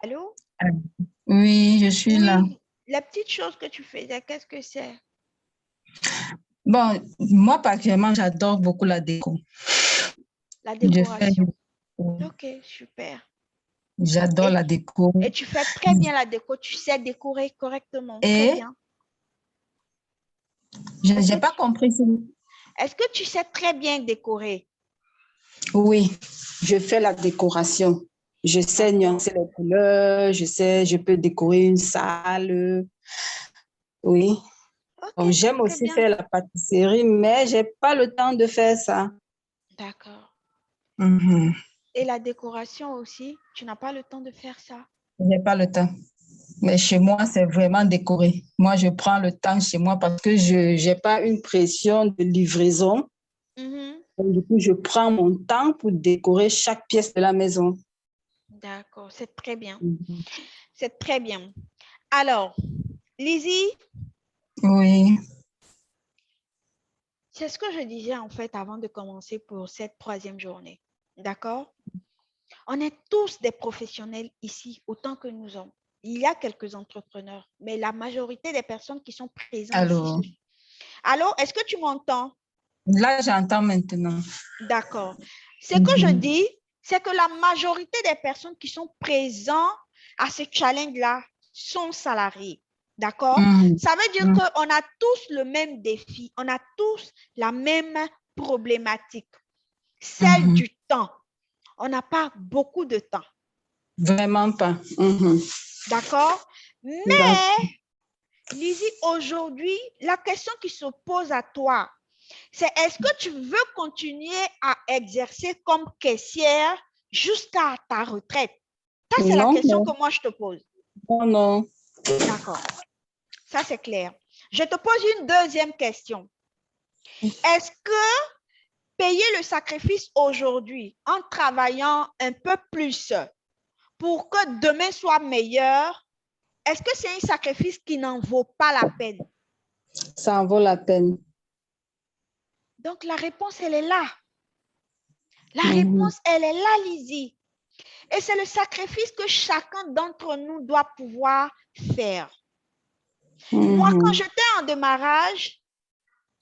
Allô? Oui, je suis là. Oui, les petites choses que tu faisais, qu'est-ce que c'est? Bon, moi, particulièrement, j'adore beaucoup la déco. La Je fais, décoration. Ok, super. j'adore Et, la déco. et tu fais très bien la déco, tu sais décorer correctement, très Et bien. je Est-ce n'ai que pas compris. est-ce que tu sais très bien décorer? Oui, je fais la décoration. Je sais D'accord. nuancer les couleurs, je peux décorer une salle. Oui. Ok, Donc, c'est j'aime très aussi bien. faire la pâtisserie, mais je n'ai pas le temps de faire ça. D'accord. Mhm. Et la décoration aussi, tu n'as pas le temps de faire ça? Je n'ai pas le temps. Mais chez moi, c'est vraiment décoré. Moi, je prends le temps chez moi parce que je n'ai pas une pression de livraison. Donc, du coup, je prends mon temps pour décorer chaque pièce de la maison. D'accord, c'est très bien. C'est très bien. Alors, Lizzie? Oui. C'est ce que je disais en fait avant de commencer pour cette 3e journée. D'accord? On est tous des professionnels ici, autant que nous sommes. Il y a quelques entrepreneurs, mais la majorité des personnes qui sont présentes Allô? ici. Allô, est-ce que tu m'entends? Là, j'entends maintenant. D'accord. Ce que je dis, c'est que la majorité des personnes qui sont présentes à ce challenge-là sont salariés. D'accord? Ça veut dire qu'on a tous le même défi, on a tous la même problématique, celle du temps. On n'a pas beaucoup de temps. Vraiment pas. D'accord? Mais, Lizzie, aujourd'hui, la question qui se pose à toi, c'est est-ce que tu veux continuer à exercer comme caissière jusqu'à ta retraite? Ça, c'est la question que moi, je te pose. Non. D'accord. Ça, c'est clair. Je te pose une deuxième question. Est-ce que payer le sacrifice aujourd'hui en travaillant un peu plus pour que demain soit meilleur, est-ce que c'est un sacrifice qui n'en vaut pas la peine? Ça en vaut la peine. Donc, la réponse, elle est là. La réponse, elle est là, Lizzie. Et c'est le sacrifice que chacun d'entre nous doit pouvoir faire. Moi, quand j'étais en démarrage,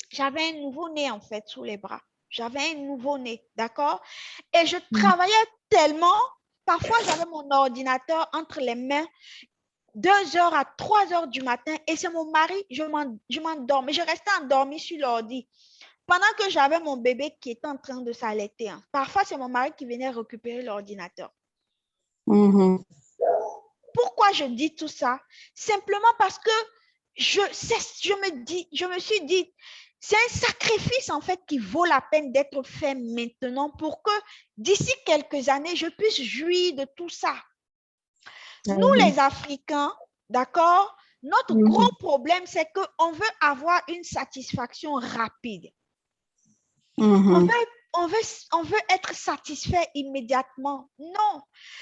j'avais un nouveau-né, en fait, sous les bras. J'avais un nouveau-né, d'accord? Et je travaillais tellement, parfois, j'avais mon ordinateur entre les mains, 2h à 3h du matin, et c'est mon mari, je m'endormais, je restais endormie sur l'ordi. Pendant que j'avais mon bébé qui était en train de s'allaiter, parfois, c'est mon mari qui venait récupérer l'ordinateur. Pourquoi je dis tout ça? Simplement parce que je me suis dit, c'est un sacrifice en fait qui vaut la peine d'être fait maintenant pour que d'ici quelques années, je puisse jouir de tout ça. Nous, les Africains, d'accord, notre gros problème, c'est qu'on veut avoir une satisfaction rapide. On veut être satisfait immédiatement. Non,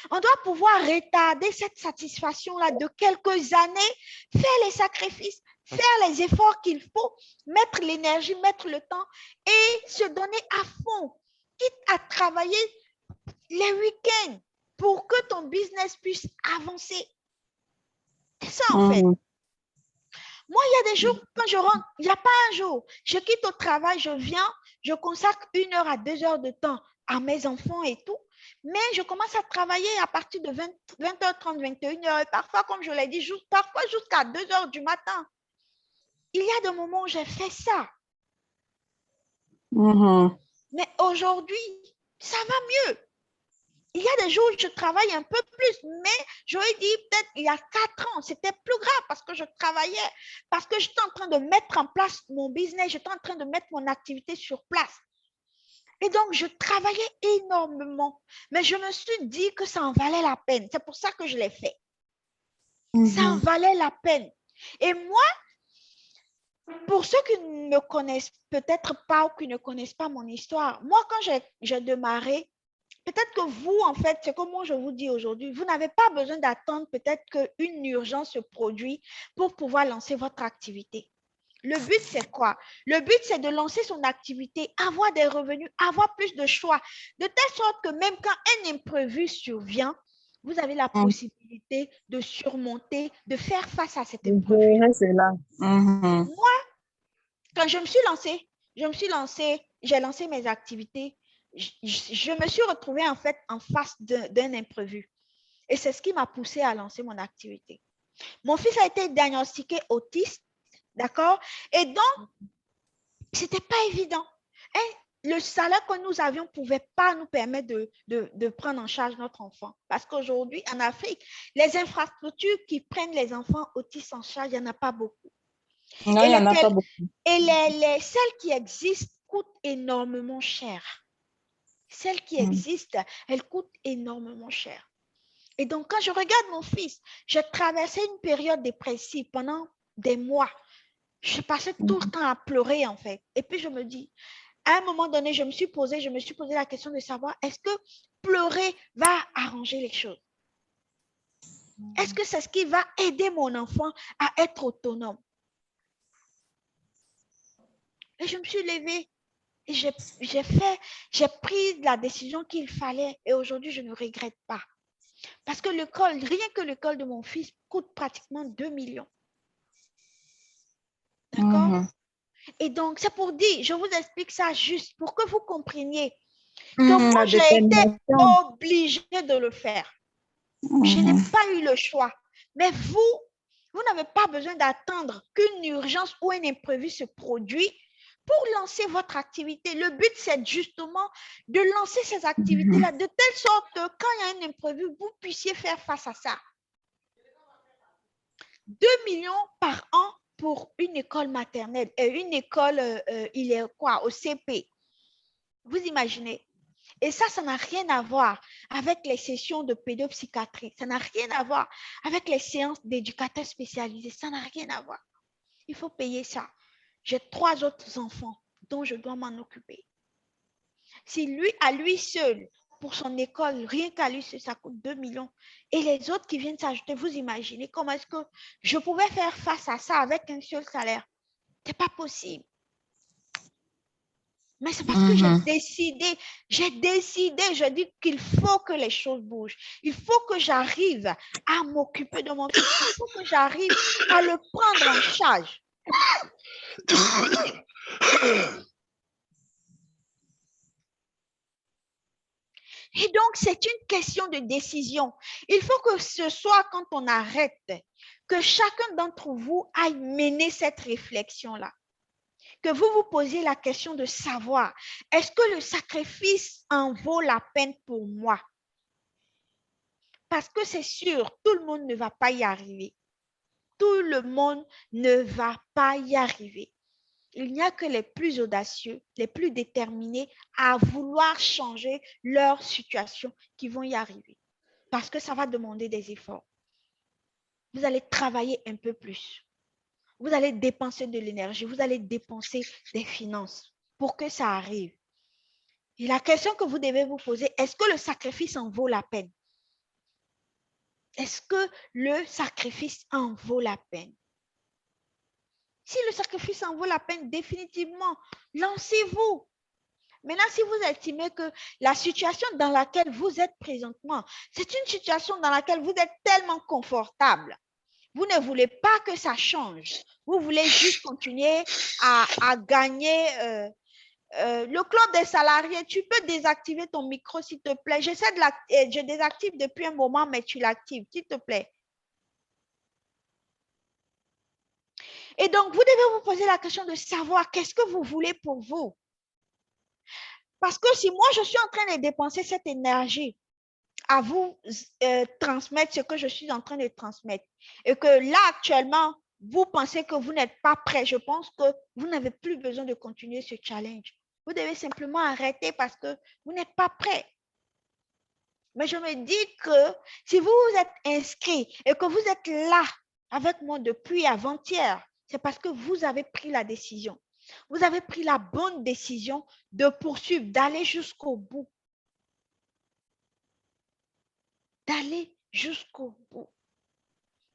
on doit pouvoir retarder cette satisfaction-là de quelques années, faire les sacrifices, faire les efforts qu'il faut, mettre l'énergie, mettre le temps et se donner à fond, quitte à travailler les week-ends pour que ton business puisse avancer. C'est ça en fait. Moi, il y a des jours, quand je rentre, il n'y a pas un jour, je quitte au travail, je viens, je consacre 1 heure à 2 heures de temps à mes enfants et tout, mais je commence à travailler à partir de 20h30, 21h, et parfois, comme je l'ai dit, parfois jusqu'à 2h du matin. Il y a des moments où j'ai fait ça. Mais aujourd'hui, ça va mieux. Il y a des jours où je travaille un peu plus, mais j'aurais dit peut-être il y a 4 ans, c'était plus grave parce que je travaillais, parce que j'étais en train de mettre en place mon business, j'étais en train de mettre mon activité sur place. Et donc, je travaillais énormément, mais je me suis dit que ça en valait la peine. C'est pour ça que je l'ai fait. Ça en valait la peine. Et moi, pour ceux qui ne me connaissent peut-être pas ou qui ne connaissent pas mon histoire, moi, quand j'ai démarré, peut-être que vous, en fait, c'est comme moi je vous dis aujourd'hui, vous n'avez pas besoin d'attendre peut-être qu'une urgence se produise pour pouvoir lancer votre activité. Le but, c'est quoi? Le but, c'est de lancer son activité, avoir des revenus, avoir plus de choix, de telle sorte que même quand un imprévu survient, vous avez la possibilité de surmonter, de faire face à cet imprévu. Moi, quand je me suis lancée, j'ai lancé mes activités, je me suis retrouvée en fait en face d'un imprévu. Et c'est ce qui m'a poussée à lancer mon activité. Mon fils a été diagnostiqué autiste, d'accord? Et donc, ce n'était pas évident. Et le salaire que nous avions ne pouvait pas nous permettre de prendre en charge notre enfant. Parce qu'aujourd'hui, en Afrique, les infrastructures qui prennent les enfants autistes en charge, il n'y en a pas beaucoup. Non, il n'y en a pas beaucoup. Et celles qui existent coûtent énormément cher. Celles qui existent, elles coûtent énormément cher. Et donc, quand je regarde mon fils, j'ai traversé une période dépressive pendant des mois. Je passais tout le temps à pleurer, en fait. Et puis, je me dis, à un moment donné, je me suis posé la question de savoir, est-ce que pleurer va arranger les choses? Est-ce que c'est ce qui va aider mon enfant à être autonome? Et je me suis levée et j'ai pris la décision qu'il fallait. Et aujourd'hui, je ne regrette pas. Parce que l'école, rien que l'école de mon fils coûte pratiquement 2 millions. D'accord? Et donc, c'est pour dire, je vous explique ça juste pour que vous compreniez que moi, j'ai été obligée de le faire. Je n'ai pas eu le choix. Mais vous n'avez pas besoin d'attendre qu'une urgence ou un imprévu se produise pour lancer votre activité. Le but, c'est justement de lancer ces activités-là de telle sorte que quand il y a un imprévu, vous puissiez faire face à ça. 2 millions par an pour une école maternelle et une école, il est quoi, au CP. Vous imaginez? Et ça n'a rien à voir avec les sessions de pédopsychiatrie. Ça n'a rien à voir avec les séances d'éducateurs spécialisés. Ça n'a rien à voir. Il faut payer ça. J'ai 3 autres enfants dont je dois m'en occuper. Si lui, à lui seul, pour son école, rien qu'à lui seul, ça coûte 2 millions. Et les autres qui viennent s'ajouter, vous imaginez comment est-ce que je pouvais faire face à ça avec un seul salaire? Ce n'est pas possible. Mais c'est parce que j'ai décidé, je dis qu'il faut que les choses bougent. Il faut que j'arrive à m'occuper de mon fils. Il faut que j'arrive à le prendre en charge. Et donc, c'est une question de décision. Il faut que ce soit quand on arrête, que chacun d'entre vous aille mener cette réflexion-là. Que vous vous posiez la question de savoir, est-ce que le sacrifice en vaut la peine pour moi? Parce que c'est sûr, tout le monde ne va pas y arriver. Tout le monde ne va pas y arriver. Il n'y a que les plus audacieux, les plus déterminés à vouloir changer leur situation qui vont y arriver. Parce que ça va demander des efforts. Vous allez travailler un peu plus. Vous allez dépenser de l'énergie, vous allez dépenser des finances pour que ça arrive. Et la question que vous devez vous poser, est-ce que le sacrifice en vaut la peine? Est-ce que le sacrifice en vaut la peine? Si le sacrifice en vaut la peine, définitivement, lancez-vous. Maintenant, si vous estimez que la situation dans laquelle vous êtes présentement, c'est une situation dans laquelle vous êtes tellement confortable, vous ne voulez pas que ça change. Vous voulez juste continuer à gagner. Le club des salariés, tu peux désactiver ton micro, s'il te plaît. Je désactive depuis un moment, mais tu l'actives, s'il te plaît. Et donc, vous devez vous poser la question de savoir qu'est-ce que vous voulez pour vous. Parce que si moi, je suis en train de dépenser cette énergie à vous transmettre ce que je suis en train de transmettre et que là, actuellement, vous pensez que vous n'êtes pas prêt, je pense que vous n'avez plus besoin de continuer ce challenge. Vous devez simplement arrêter parce que vous n'êtes pas prêt. Mais je me dis que si vous vous êtes inscrit et que vous êtes là avec moi depuis avant-hier, c'est parce que vous avez pris la décision. Vous avez pris la bonne décision de poursuivre, d'aller jusqu'au bout. D'aller jusqu'au bout.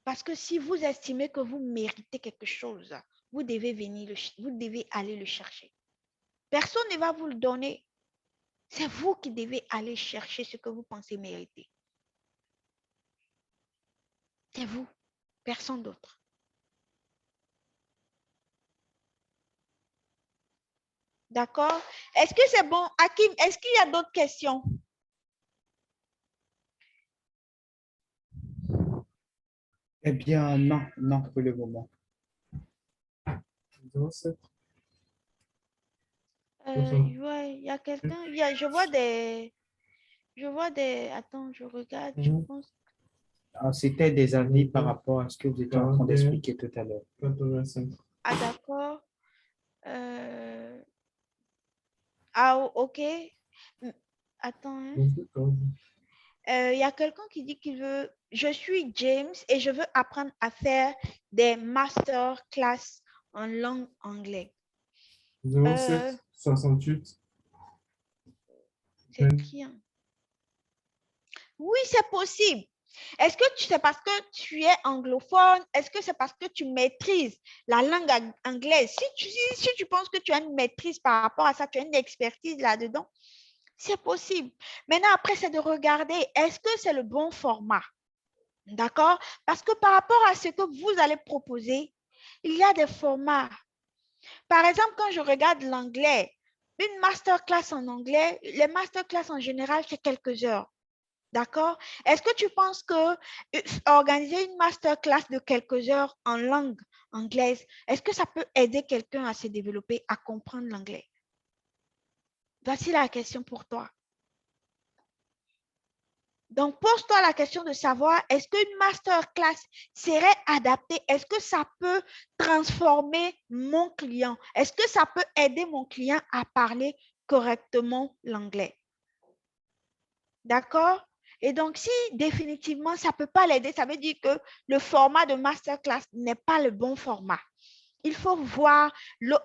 Parce que si vous estimez que vous méritez quelque chose, vous devez aller le chercher. Personne ne va vous le donner. C'est vous qui devez aller chercher ce que vous pensez mériter. C'est vous, personne d'autre. D'accord? Est-ce que c'est bon? Hakim, est-ce qu'il y a d'autres questions? Eh bien, non, pour le moment. Ouais, il y a quelqu'un, je vois des, attends, je regarde, je pense. C'était des avis par rapport à ce que vous étiez en train d'expliquer tout à l'heure. Ah, d'accord. Ok. Attends. Il y a quelqu'un qui dit qu'il veut... Je suis James et je veux apprendre à faire des masterclass en langue anglaise. 07 68. C'est qui, hein? Oui, c'est possible. Est-ce que c'est parce que tu es anglophone? Est-ce que c'est parce que tu maîtrises la langue anglaise? Si tu penses que tu as une maîtrise par rapport à ça, tu as une expertise là-dedans, c'est possible. Maintenant, après, c'est de regarder, est-ce que c'est le bon format? D'accord? Parce que par rapport à ce que vous allez proposer, il y a des formats. Par exemple, quand je regarde l'anglais, une masterclass en anglais, les masterclass en général, c'est quelques heures. D'accord? Est-ce que tu penses que organiser une masterclass de quelques heures en langue anglaise, est-ce que ça peut aider quelqu'un à se développer, à comprendre l'anglais? Voici la question pour toi. Donc, pose-toi la question de savoir, est-ce qu'une masterclass serait adaptée? Est-ce que ça peut transformer mon client? Est-ce que ça peut aider mon client à parler correctement l'anglais? D'accord? Et donc, si définitivement, ça ne peut pas l'aider, ça veut dire que le format de masterclass n'est pas le bon format. Il faut voir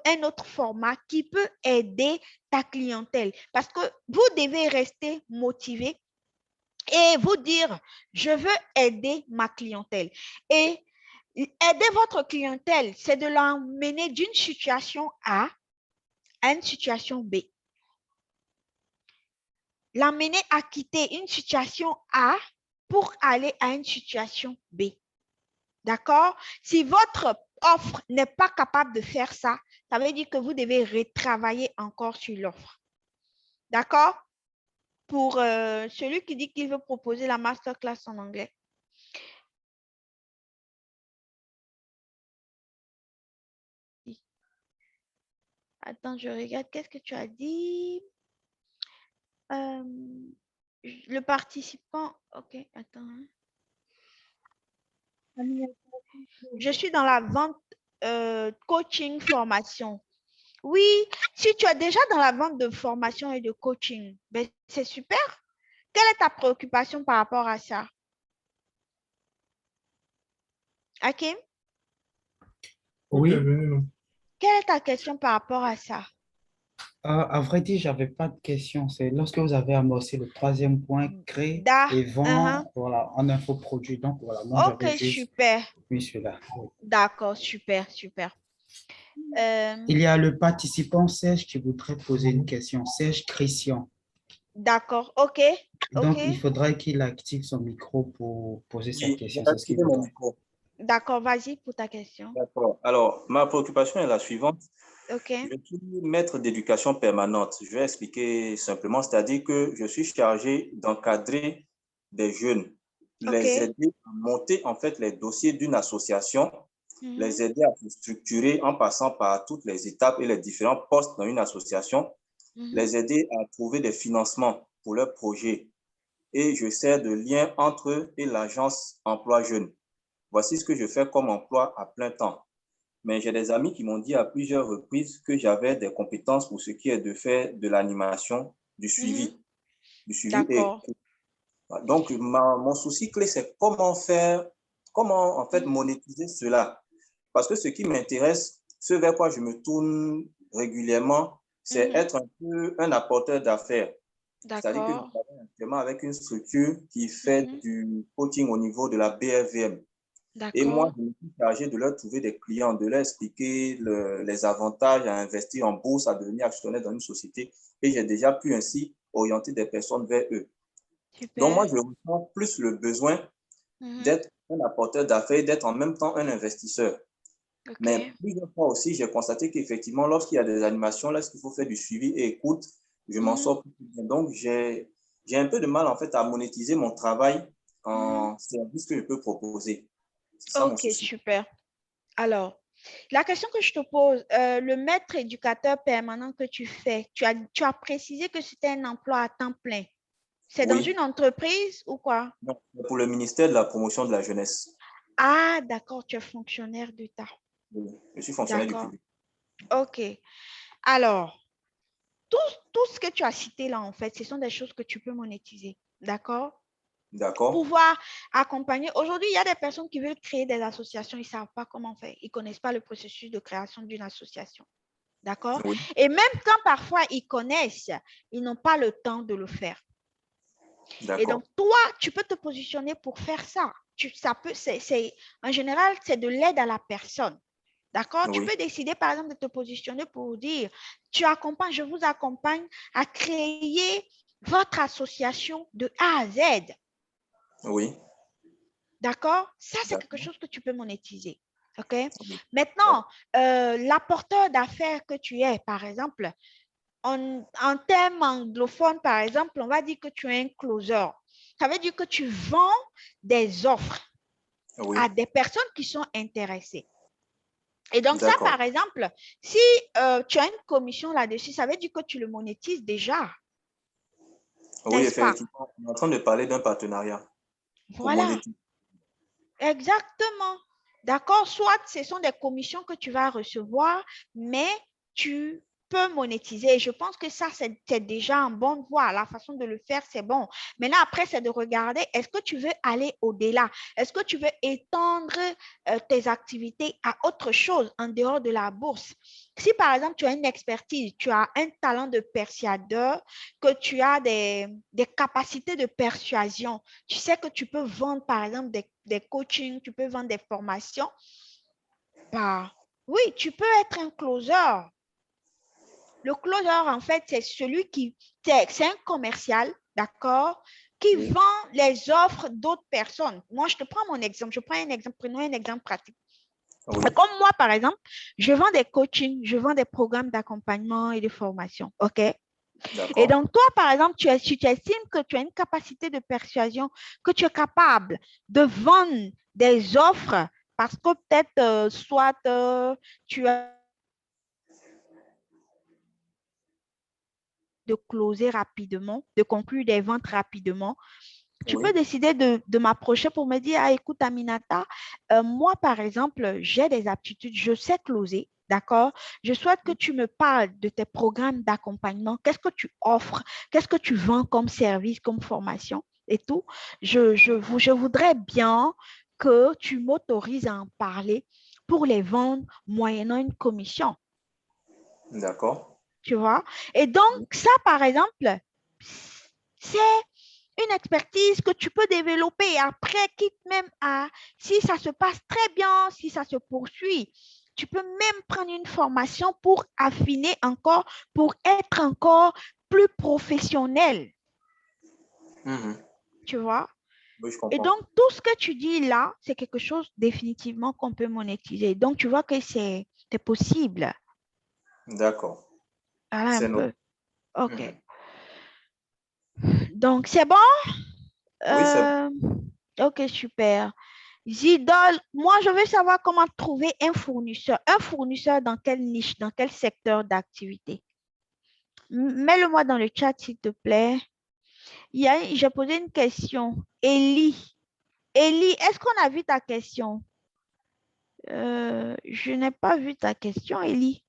un autre format qui peut aider ta clientèle parce que vous devez rester motivé et vous dire, je veux aider ma clientèle. Et aider votre clientèle, c'est de l'emmener d'une situation A à une situation B. L'amener à quitter une situation A pour aller à une situation B. D'accord? Si votre offre n'est pas capable de faire ça, ça veut dire que vous devez retravailler encore sur l'offre. D'accord? Pour celui qui dit qu'il veut proposer la masterclass en anglais. Attends, je regarde. Qu'est-ce que tu as dit? Le participant. Ok, attends. Je suis dans la vente coaching formation. Oui, si tu es déjà dans la vente de formation et de coaching, ben, c'est super. Quelle est ta préoccupation par rapport à ça? Hakim? Oui. Quelle est ta question par rapport à ça? À vrai dire, je n'avais pas de question. C'est lorsque vous avez amorcé le troisième point, créer et vendre voilà, en infoproduit. Donc, voilà, moi, ok, j'avais juste super. mis celui-là. D'accord, super, super. Il y a le participant Serge qui voudrait poser une question. Serge Christian. D'accord, ok. Donc, il faudrait qu'il active son micro pour poser sa question. C'est ce qu'il mon micro. D'accord, vas-y pour ta question. D'accord. Alors, ma préoccupation est la suivante. Ok. Je suis maître d'éducation permanente. Je vais expliquer simplement, c'est-à-dire que je suis chargé d'encadrer des jeunes, les aider à monter en fait les dossiers d'une association, les aider à se structurer en passant par toutes les étapes et les différents postes dans une association, les aider à trouver des financements pour leurs projets. Et je sers de lien entre eux et l'agence emploi jeune. Voici ce que je fais comme emploi à plein temps. Mais j'ai des amis qui m'ont dit à plusieurs reprises que j'avais des compétences pour ce qui est de faire de l'animation, du suivi. D'accord. Donc, mon souci clé, c'est comment en fait monétiser cela. Parce que ce qui m'intéresse, ce vers quoi je me tourne régulièrement, c'est être un peu un apporteur d'affaires. C'est-à-dire que je travaille actuellement avec une structure qui fait du coaching au niveau de la BRVM. Et moi, je me suis chargé de leur trouver des clients, de leur expliquer les avantages à investir en bourse, à devenir actionnaire dans une société. Et j'ai déjà pu ainsi orienter des personnes vers eux. Super. Donc, moi, je ressens plus le besoin d'être un apporteur d'affaires, d'être en même temps un investisseur. Mais plusieurs fois aussi, j'ai constaté qu'effectivement, lorsqu'il y a des animations, lorsqu'il faut faire du suivi et écoute, je m'en sors plus bien. Donc, j'ai un peu de mal en fait à monétiser mon travail en service que je peux proposer. Ça, ok, super. Alors, la question que je te pose, le maître éducateur permanent que tu fais, tu as précisé que c'était un emploi à temps plein. C'est dans une entreprise ou quoi? Non, pour le ministère de la promotion de la jeunesse. Ah, d'accord, tu es fonctionnaire d'État. Oui, je suis fonctionnaire du public. Ok. Alors, tout ce que tu as cité là, en fait, ce sont des choses que tu peux monétiser. D'accord? D'accord. Pouvoir accompagner. Aujourd'hui, il y a des personnes qui veulent créer des associations, ils ne savent pas comment faire. Ils ne connaissent pas le processus de création d'une association. D'accord? Oui. Et même quand parfois ils connaissent, ils n'ont pas le temps de le faire. Et donc, toi, tu peux te positionner pour faire ça. En général, c'est de l'aide à la personne. D'accord? Oui. Tu peux décider, par exemple, de te positionner pour dire, je vous accompagne à créer votre association de A à Z. Oui. D'accord? Ça, c'est quelque chose que tu peux monétiser. OK? Maintenant, l'apporteur d'affaires que tu es, par exemple, en termes anglophones, par exemple, on va dire que tu es un closer. Ça veut dire que tu vends des offres à des personnes qui sont intéressées. Et donc, ça, par exemple, si tu as une commission là-dessus, ça veut dire que tu le monétises déjà. Oui, effectivement. On est en train de parler d'un partenariat. Voilà. Exactement. D'accord? Soit ce sont des commissions que tu vas recevoir, mais tu peux monétiser. Je pense que ça, c'est déjà en bonne voie. La façon de le faire, c'est bon. Maintenant, après, c'est de regarder, est-ce que tu veux aller au-delà? Est-ce que tu veux étendre tes activités à autre chose en dehors de la bourse? Si, par exemple, tu as une expertise, tu as un talent de persuadeur, que tu as des capacités de persuasion, tu sais que tu peux vendre, par exemple, des coachings, tu peux vendre des formations, bah, oui, tu peux être un closer. Le closer, en fait, c'est celui c'est un commercial, d'accord, qui vend les offres d'autres personnes. Moi, je te prends mon exemple. Prenons un exemple pratique. Comme moi, par exemple, je vends des coachings, je vends des programmes d'accompagnement et de formation, OK? Et donc, toi, par exemple, si tu estimes que tu as une capacité de persuasion, que tu es capable de vendre des offres parce que peut-être soit tu as de closer rapidement, de conclure des ventes rapidement, tu peux décider de m'approcher pour me dire, ah, écoute, Aminata, moi, par exemple, j'ai des aptitudes, je sais closer, d'accord? Je souhaite que tu me parles de tes programmes d'accompagnement. Qu'est-ce que tu offres? Qu'est-ce que tu vends comme service, comme formation et tout? Je voudrais bien que tu m'autorises à en parler pour les vendre moyennant une commission. D'accord. Tu vois? Et donc, ça, par exemple, c'est une expertise que tu peux développer après, quitte même à, si ça se passe très bien, si ça se poursuit, tu peux même prendre une formation pour affiner encore, pour être encore plus professionnel. Tu vois? Oui, je comprends. Et donc, tout ce que tu dis là, c'est quelque chose définitivement qu'on peut monétiser. Donc, tu vois que c'est possible. D'accord. Voilà un peu. OK. Donc, c'est bon? Oui, c'est bon. OK, super. Zidol, moi, je veux savoir comment trouver un fournisseur. Un fournisseur dans quelle niche, dans quel secteur d'activité? Mets-le-moi dans le chat, s'il te plaît. J'ai posé une question. Élie, est-ce qu'on a vu ta question? Je n'ai pas vu ta question, Élie.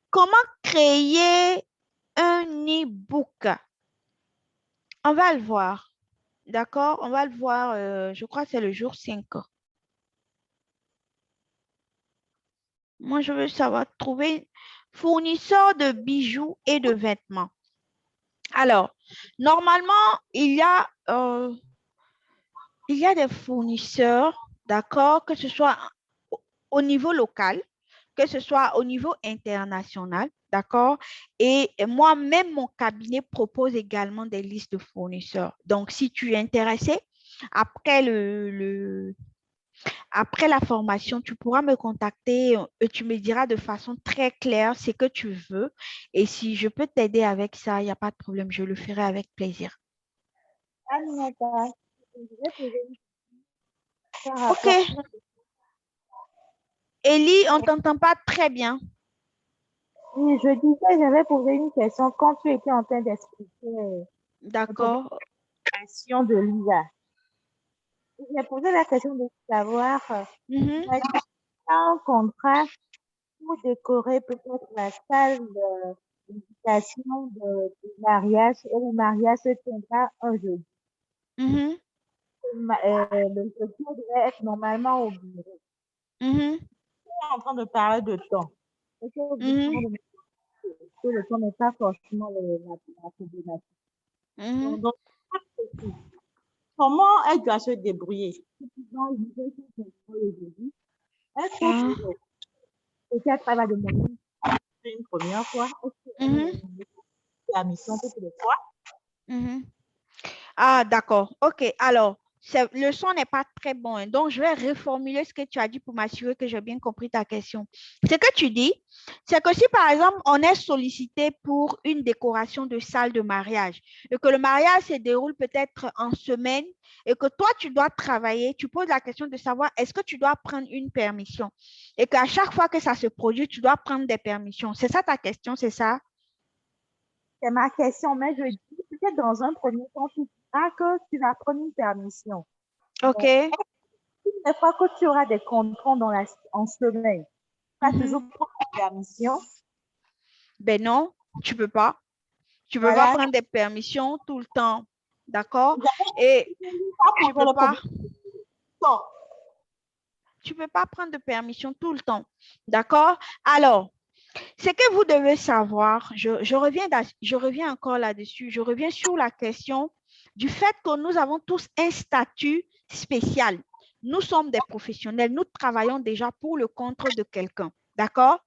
Comment créer un e-book? On va le voir. D'accord? On va le voir, je crois que c'est le jour 5. Moi, je veux savoir trouver fournisseur de bijoux et de vêtements. Alors, normalement, il y a des fournisseurs, d'accord, que ce soit au niveau local, que ce soit au niveau international, d'accord? Et moi-même, mon cabinet propose également des listes de fournisseurs. Donc, si tu es intéressé, après après la formation, tu pourras me contacter et tu me diras de façon très claire ce que tu veux. Et si je peux t'aider avec ça, il n'y a pas de problème, je le ferai avec plaisir. OK. Élie, on ne t'entend pas très bien. Oui, je disais, j'avais posé une question quand tu étais en train d'expliquer D'accord. la question de l'IA. J'ai posé la question de savoir un contrat pour décorer peut-être la salle l'invitation de mariage et le mariage se tiendra un jeudi. Le jeudi devrait être normalement au bureau. On est en train de parler de temps. Est-ce que vous que le temps n'est pas forcément la problématique. Donc, comment elle doit se débrouiller? Est-ce que peut-être elle va demander une première fois? Est-ce que permission toutes les fois? Ah, d'accord. OK. Alors, le son n'est pas très bon, hein. Donc, je vais reformuler ce que tu as dit pour m'assurer que j'ai bien compris ta question. Ce que tu dis, c'est que si, par exemple, on est sollicité pour une décoration de salle de mariage et que le mariage se déroule peut-être en semaine et que toi, tu dois travailler, tu poses la question de savoir est-ce que tu dois prendre une permission et qu'à chaque fois que ça se produit, tu dois prendre des permissions. C'est ça ta question, c'est ça? C'est ma question, mais je dis peut-être dans un premier temps, tu diras que tu vas prendre une permission. OK. Une fois que tu auras des contrats en semaine, tu vas toujours prendre une permission? Ben non, tu ne peux pas. Tu ne peux pas prendre des permissions tout le temps. D'accord? Et tu ne peux pas. Tu ne peux pas prendre de permission tout le temps. D'accord? Alors, ce que vous devez savoir, je reviens encore là-dessus, je reviens sur la question du fait que nous avons tous un statut spécial. Nous sommes des professionnels, nous travaillons déjà pour le compte de quelqu'un. D'accord?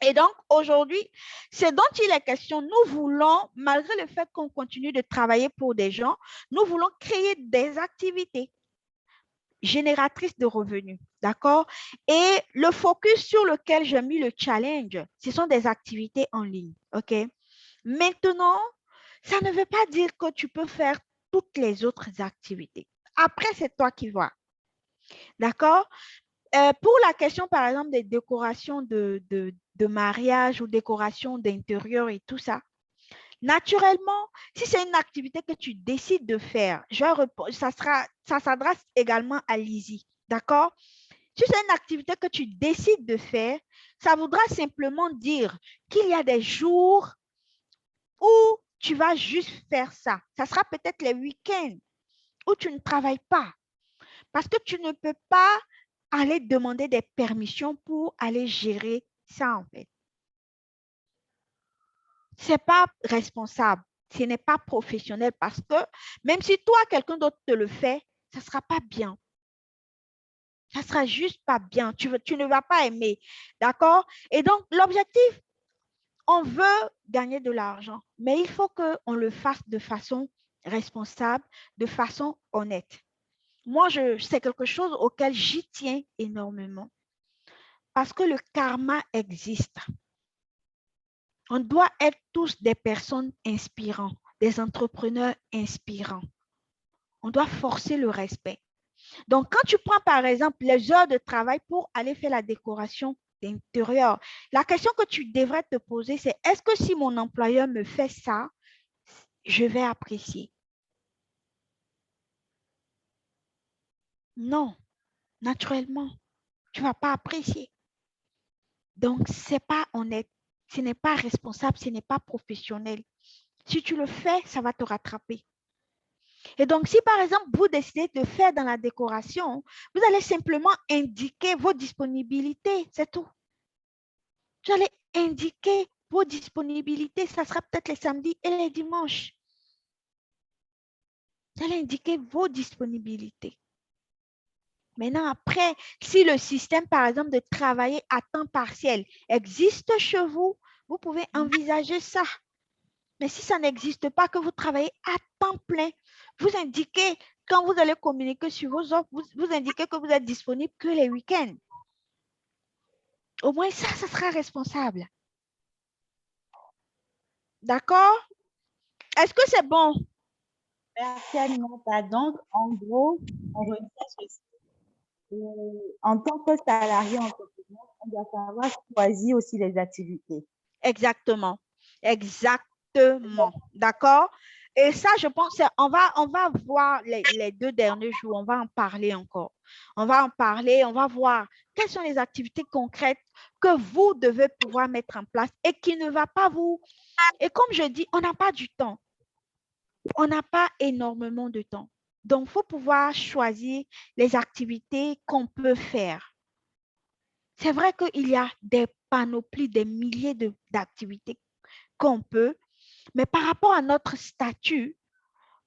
Et donc, aujourd'hui, ce dont il est question, nous voulons, malgré le fait qu'on continue de travailler pour des gens, nous voulons créer des activités génératrices de revenus, d'accord? Et le focus sur lequel j'ai mis le challenge, ce sont des activités en ligne, ok? Maintenant, ça ne veut pas dire que tu peux faire toutes les autres activités. Après, c'est toi qui vois, d'accord? Pour la question, par exemple, des décorations de mariage ou décorations d'intérieur et tout ça, naturellement, si c'est une activité que tu décides de faire, ça s'adresse également à Lizzie, d'accord? Si c'est une activité que tu décides de faire, ça voudra simplement dire qu'il y a des jours où tu vas juste faire ça. Ça sera peut-être les week-ends où tu ne travailles pas parce que tu ne peux pas aller demander des permissions pour aller gérer ça, en fait. Ce n'est pas responsable, ce n'est pas professionnel parce que même si toi, quelqu'un d'autre te le fait, ça ne sera pas bien. Ça ne sera juste pas bien. Tu ne vas pas aimer. D'accord? Et donc, l'objectif, on veut gagner de l'argent, mais il faut qu'on le fasse de façon responsable, de façon honnête. Moi, c'est quelque chose auquel j'y tiens énormément parce que le karma existe. On doit être tous des personnes inspirantes, des entrepreneurs inspirants. On doit forcer le respect. Donc, quand tu prends par exemple les heures de travail pour aller faire la décoration d'intérieur, la question que tu devrais te poser, c'est est-ce que si mon employeur me fait ça, je vais apprécier? Non, naturellement, tu ne vas pas apprécier. Donc, ce n'est pas honnête, ce n'est pas responsable, ce n'est pas professionnel. Si tu le fais, ça va te rattraper. Et donc, si par exemple, vous décidez de faire dans la décoration, vous allez simplement indiquer vos disponibilités, c'est tout. Vous allez indiquer vos disponibilités, ça sera peut-être les samedis et les dimanches. Vous allez indiquer vos disponibilités. Maintenant, après, si le système, par exemple, de travailler à temps partiel existe chez vous, vous pouvez envisager ça. Mais si ça n'existe pas, que vous travaillez à temps plein, vous indiquez, quand vous allez communiquer sur vos offres, vous indiquez que vous êtes disponible que les week-ends. Au moins ça sera responsable. D'accord? Est-ce que c'est bon? Merci, Aminata. Donc, en gros, en tant que salarié entrepreneur, on doit savoir choisir aussi les activités. Exactement. Exactement. D'accord? Et ça, je pense, on va voir les 2 derniers jours, on va en parler encore. On va en parler, on va voir quelles sont les activités concrètes que vous devez pouvoir mettre en place et qui ne va pas vous... Et comme je dis, on n'a pas du temps. On n'a pas énormément de temps. Donc, il faut pouvoir choisir les activités qu'on peut faire. C'est vrai qu'il y a des panoplies, des milliers d'activités qu'on peut, mais par rapport à notre statut,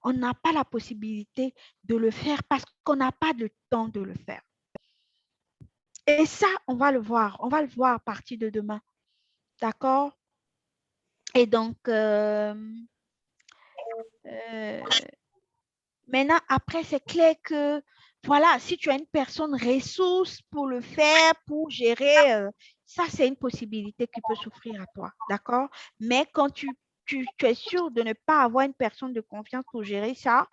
on n'a pas la possibilité de le faire parce qu'on n'a pas de temps de le faire. Et ça, on va le voir à partir de demain. D'accord? Et donc, maintenant, après, c'est clair que, voilà, si tu as une personne ressource pour le faire, pour gérer, ça, c'est une possibilité qui peut s'offrir à toi. D'accord? Mais quand tu es sûr de ne pas avoir une personne de confiance pour gérer ça,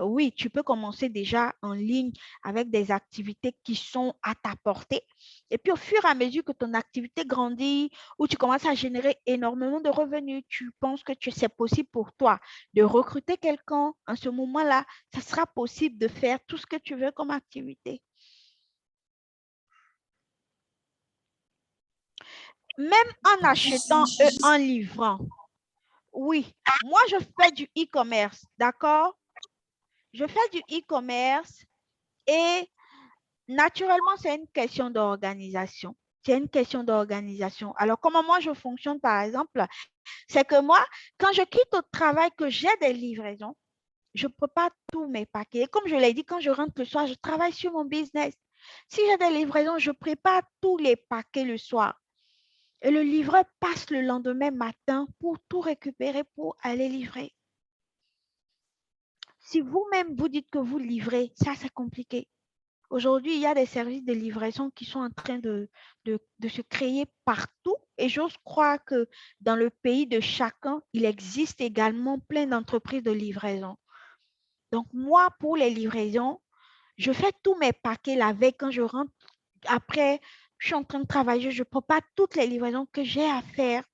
oui, tu peux commencer déjà en ligne avec des activités qui sont à ta portée. Et puis, au fur et à mesure que ton activité grandit, ou tu commences à générer énormément de revenus, tu penses que c'est possible pour toi de recruter quelqu'un. En ce moment-là, ça sera possible de faire tout ce que tu veux comme activité. Même en achetant et en livrant. Oui, moi, je fais du e-commerce, d'accord? Je fais du e-commerce et naturellement, c'est une question d'organisation. C'est une question d'organisation. Alors, comment moi je fonctionne, par exemple, c'est que moi, quand je quitte au travail, que j'ai des livraisons, je prépare tous mes paquets. Et comme je l'ai dit, quand je rentre le soir, je travaille sur mon business. Si j'ai des livraisons, je prépare tous les paquets le soir. Et le livreur passe le lendemain matin pour tout récupérer, pour aller livrer. Si vous-même vous dites que vous livrez, ça c'est compliqué. Aujourd'hui, il y a des services de livraison qui sont en train de se créer partout et j'ose croire que dans le pays de chacun, il existe également plein d'entreprises de livraison. Donc, moi, pour les livraisons, je fais tous mes paquets la veille quand je rentre. Après, je suis en train de travailler, je prépare toutes les livraisons que j'ai à faire.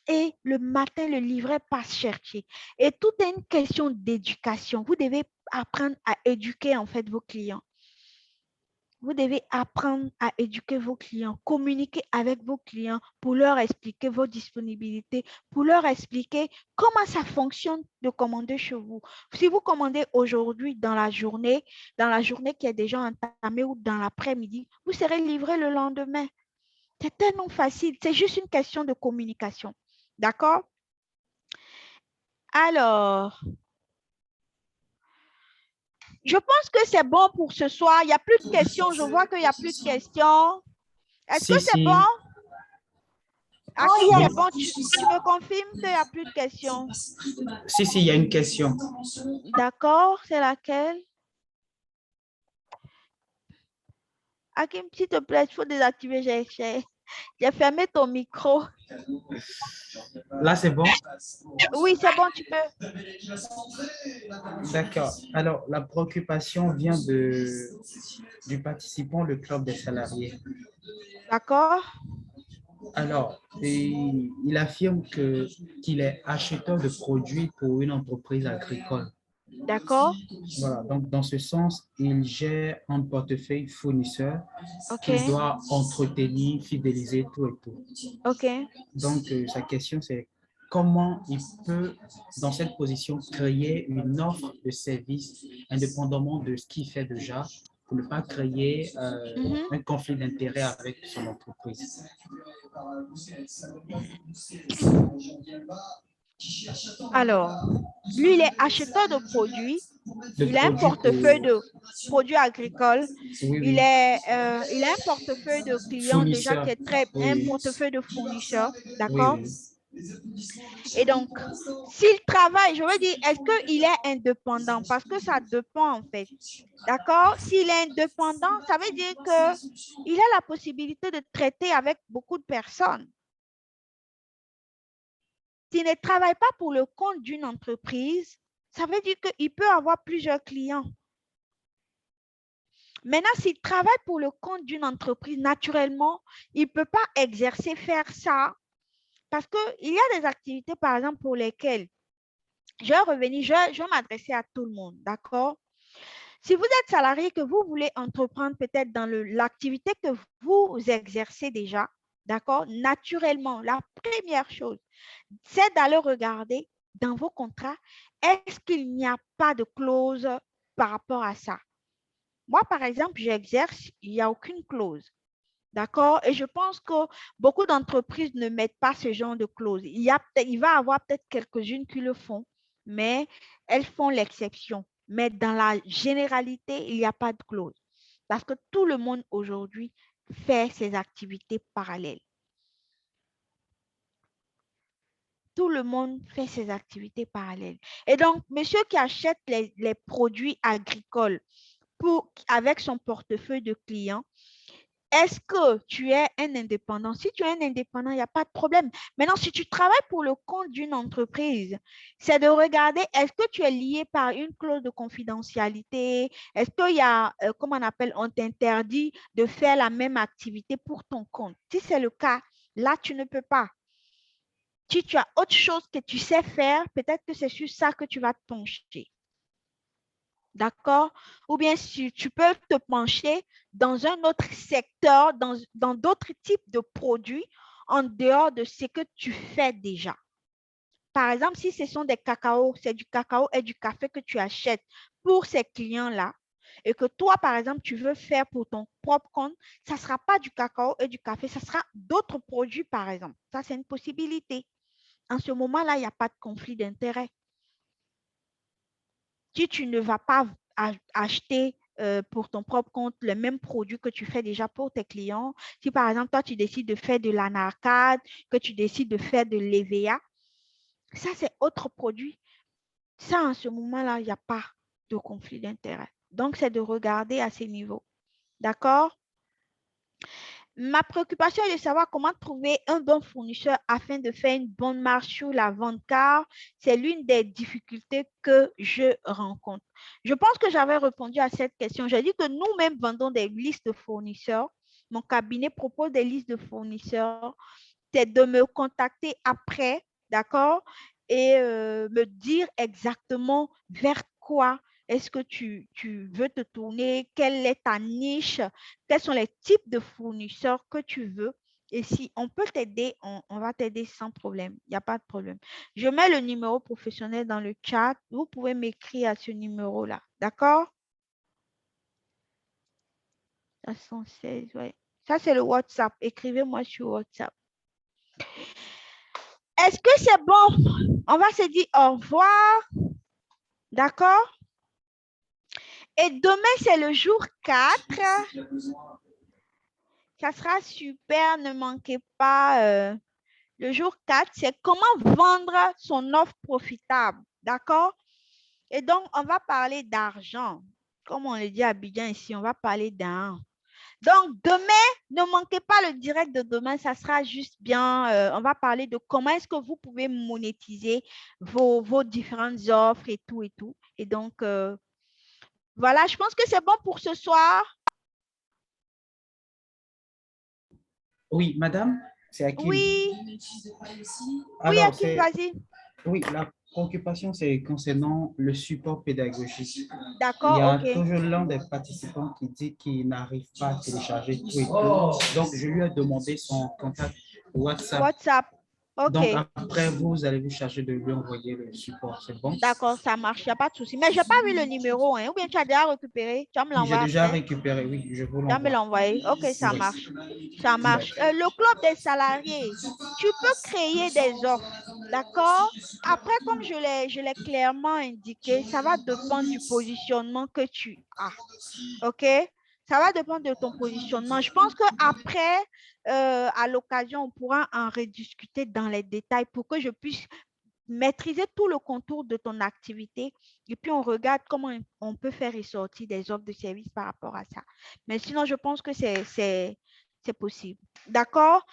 Et le matin, le livreur passe chercher. Et tout est une question d'éducation. Vous devez apprendre à éduquer en fait vos clients. Vous devez apprendre à éduquer vos clients, communiquer avec vos clients pour leur expliquer vos disponibilités, pour leur expliquer comment ça fonctionne de commander chez vous. Si vous commandez aujourd'hui dans la journée qui est déjà entamée ou dans l'après-midi, vous serez livré le lendemain. C'est tellement facile. C'est juste une question de communication. D'accord? Alors, je pense que c'est bon pour ce soir. Il n'y a plus de questions. Je vois qu'il n'y a plus de questions. Est-ce que c'est bon? Ah, c'est bon. Tu me confirmes qu'il n'y a plus de questions? Si, il y a une question. D'accord. C'est laquelle? Hakim, s'il te plaît, il faut désactiver. J'ai fermé ton micro. Là, c'est bon? Oui, c'est bon, tu peux. D'accord. Alors, la préoccupation vient du participant, le club des salariés. D'accord. Alors, il affirme qu'il est acheteur de produits pour une entreprise agricole. D'accord. Voilà, donc dans ce sens, il gère un portefeuille fournisseur qu'il doit entretenir, fidéliser, tout et tout. OK. Donc, sa question, c'est comment il peut, dans cette position, créer une offre de service indépendamment de ce qu'il fait déjà pour ne pas créer un conflit d'intérêt avec son entreprise. Alors, lui, il est acheteur de produits. Il a un portefeuille de produits agricoles. Oui. Il a un portefeuille de clients déjà qui est un portefeuille de fournisseurs. D'accord? Oui. Et donc, s'il travaille, je veux dire, est-ce qu'il est indépendant? Parce que ça dépend en fait. D'accord? S'il est indépendant, ça veut dire qu'il a la possibilité de traiter avec beaucoup de personnes. S'il ne travaille pas pour le compte d'une entreprise, ça veut dire qu'il peut avoir plusieurs clients. Maintenant, s'il travaille pour le compte d'une entreprise, naturellement, il ne peut pas faire ça parce qu'il y a des activités, par exemple, pour lesquelles je vais revenir, je vais m'adresser à tout le monde, d'accord? Si vous êtes salarié, que vous voulez entreprendre peut-être dans l'activité que vous exercez déjà, d'accord, naturellement, la première chose, c'est d'aller regarder dans vos contrats, est-ce qu'il n'y a pas de clause par rapport à ça? Moi, par exemple, j'exerce, il n'y a aucune clause. D'accord? Et je pense que beaucoup d'entreprises ne mettent pas ce genre de clause. Il va y avoir peut-être quelques-unes qui le font, mais elles font l'exception. Mais dans la généralité, il n'y a pas de clause. Parce que tout le monde aujourd'hui fait ses activités parallèles. Tout le monde fait ses activités parallèles. Et donc, monsieur qui achète les produits agricoles avec son portefeuille de clients, est-ce que tu es un indépendant? Si tu es un indépendant, il n'y a pas de problème. Maintenant, si tu travailles pour le compte d'une entreprise, c'est de regarder, est-ce que tu es lié par une clause de confidentialité? Est-ce qu'il y a, comment on appelle, on t'interdit de faire la même activité pour ton compte? Si c'est le cas, là, tu ne peux pas. Si tu as autre chose que tu sais faire, peut-être que c'est sur ça que tu vas te pencher. D'accord? Ou bien si tu peux te pencher dans un autre secteur, dans d'autres types de produits en dehors de ce que tu fais déjà. Par exemple, si ce sont des cacao, c'est du cacao et du café que tu achètes pour ces clients-là et que toi, par exemple, tu veux faire pour ton propre compte, ça ne sera pas du cacao et du café, ça sera d'autres produits, par exemple. Ça, c'est une possibilité. En ce moment-là, il n'y a pas de conflit d'intérêt. Si tu ne vas pas acheter pour ton propre compte le même produit que tu fais déjà pour tes clients, si par exemple, toi, tu décides de faire de l'anarcade, que tu décides de faire de l'EVA, ça, c'est autre produit. Ça, en ce moment-là, il n'y a pas de conflit d'intérêt. Donc, c'est de regarder à ces niveaux. D'accord? Ma préoccupation est de savoir comment trouver un bon fournisseur afin de faire une bonne marche sur la vente, car c'est l'une des difficultés que je rencontre. Je pense que j'avais répondu à cette question. J'ai dit que nous-mêmes vendons des listes de fournisseurs. Mon cabinet propose des listes de fournisseurs. C'est de me contacter après, d'accord, et me dire exactement vers quoi est-ce que tu veux te tourner, quelle est ta niche, quels sont les types de fournisseurs que tu veux. Et si on peut t'aider, on va t'aider sans problème. Il n'y a pas de problème. Je mets le numéro professionnel dans le chat. Vous pouvez m'écrire à ce numéro-là. D'accord? 516, ouais. Ça, c'est le WhatsApp. Écrivez-moi sur WhatsApp. Est-ce que c'est bon? On va se dire au revoir. D'accord? Et demain, c'est le jour 4. Ça sera super, ne manquez pas. Le jour 4, c'est comment vendre son offre profitable. D'accord? Et donc, on va parler d'argent. Comme on le dit à Abidjan ici, on va parler d'argent. Donc, demain, ne manquez pas le direct de demain. Ça sera juste bien. On va parler de comment est-ce que vous pouvez monétiser vos différentes offres et tout et tout. Et donc, voilà, je pense que c'est bon pour ce soir. Oui, madame, c'est Hakim. Oui. Alors, oui, Hakim, vas-y. Oui, la préoccupation, c'est concernant le support pédagogique. D'accord, il y a ok. toujours l'un des participants qui dit qu'il n'arrive pas à télécharger tout et tout. Donc, je lui ai demandé son contact WhatsApp. Ok. Donc, après, vous allez vous charger de lui envoyer le support. C'est bon? D'accord, ça marche, il n'y a pas de souci. Mais je n'ai pas vu le numéro, hein. Ou bien tu as déjà récupéré? Tu vas me l'envoyer. J'ai déjà récupéré, oui, je vous l'envoie. Tu vas me l'envoyer. Ok, ça marche. Ça marche. Le club des salariés, tu peux créer des offres. D'accord? Après, comme je l'ai clairement indiqué, ça va dépendre du positionnement que tu as. OK? Ça va dépendre de ton positionnement. Je pense qu'après, à l'occasion, on pourra en rediscuter dans les détails pour que je puisse maîtriser tout le contour de ton activité et puis on regarde comment on peut faire ressortir des offres de services par rapport à ça. Mais sinon, je pense que c'est possible. D'accord?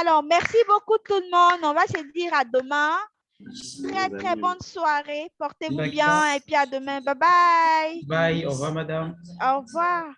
Alors, merci beaucoup tout le monde. On va se dire à demain. Très, très bonne soirée. Portez-vous bien et puis à demain. Bye bye. Bye. Au revoir, madame. Au revoir.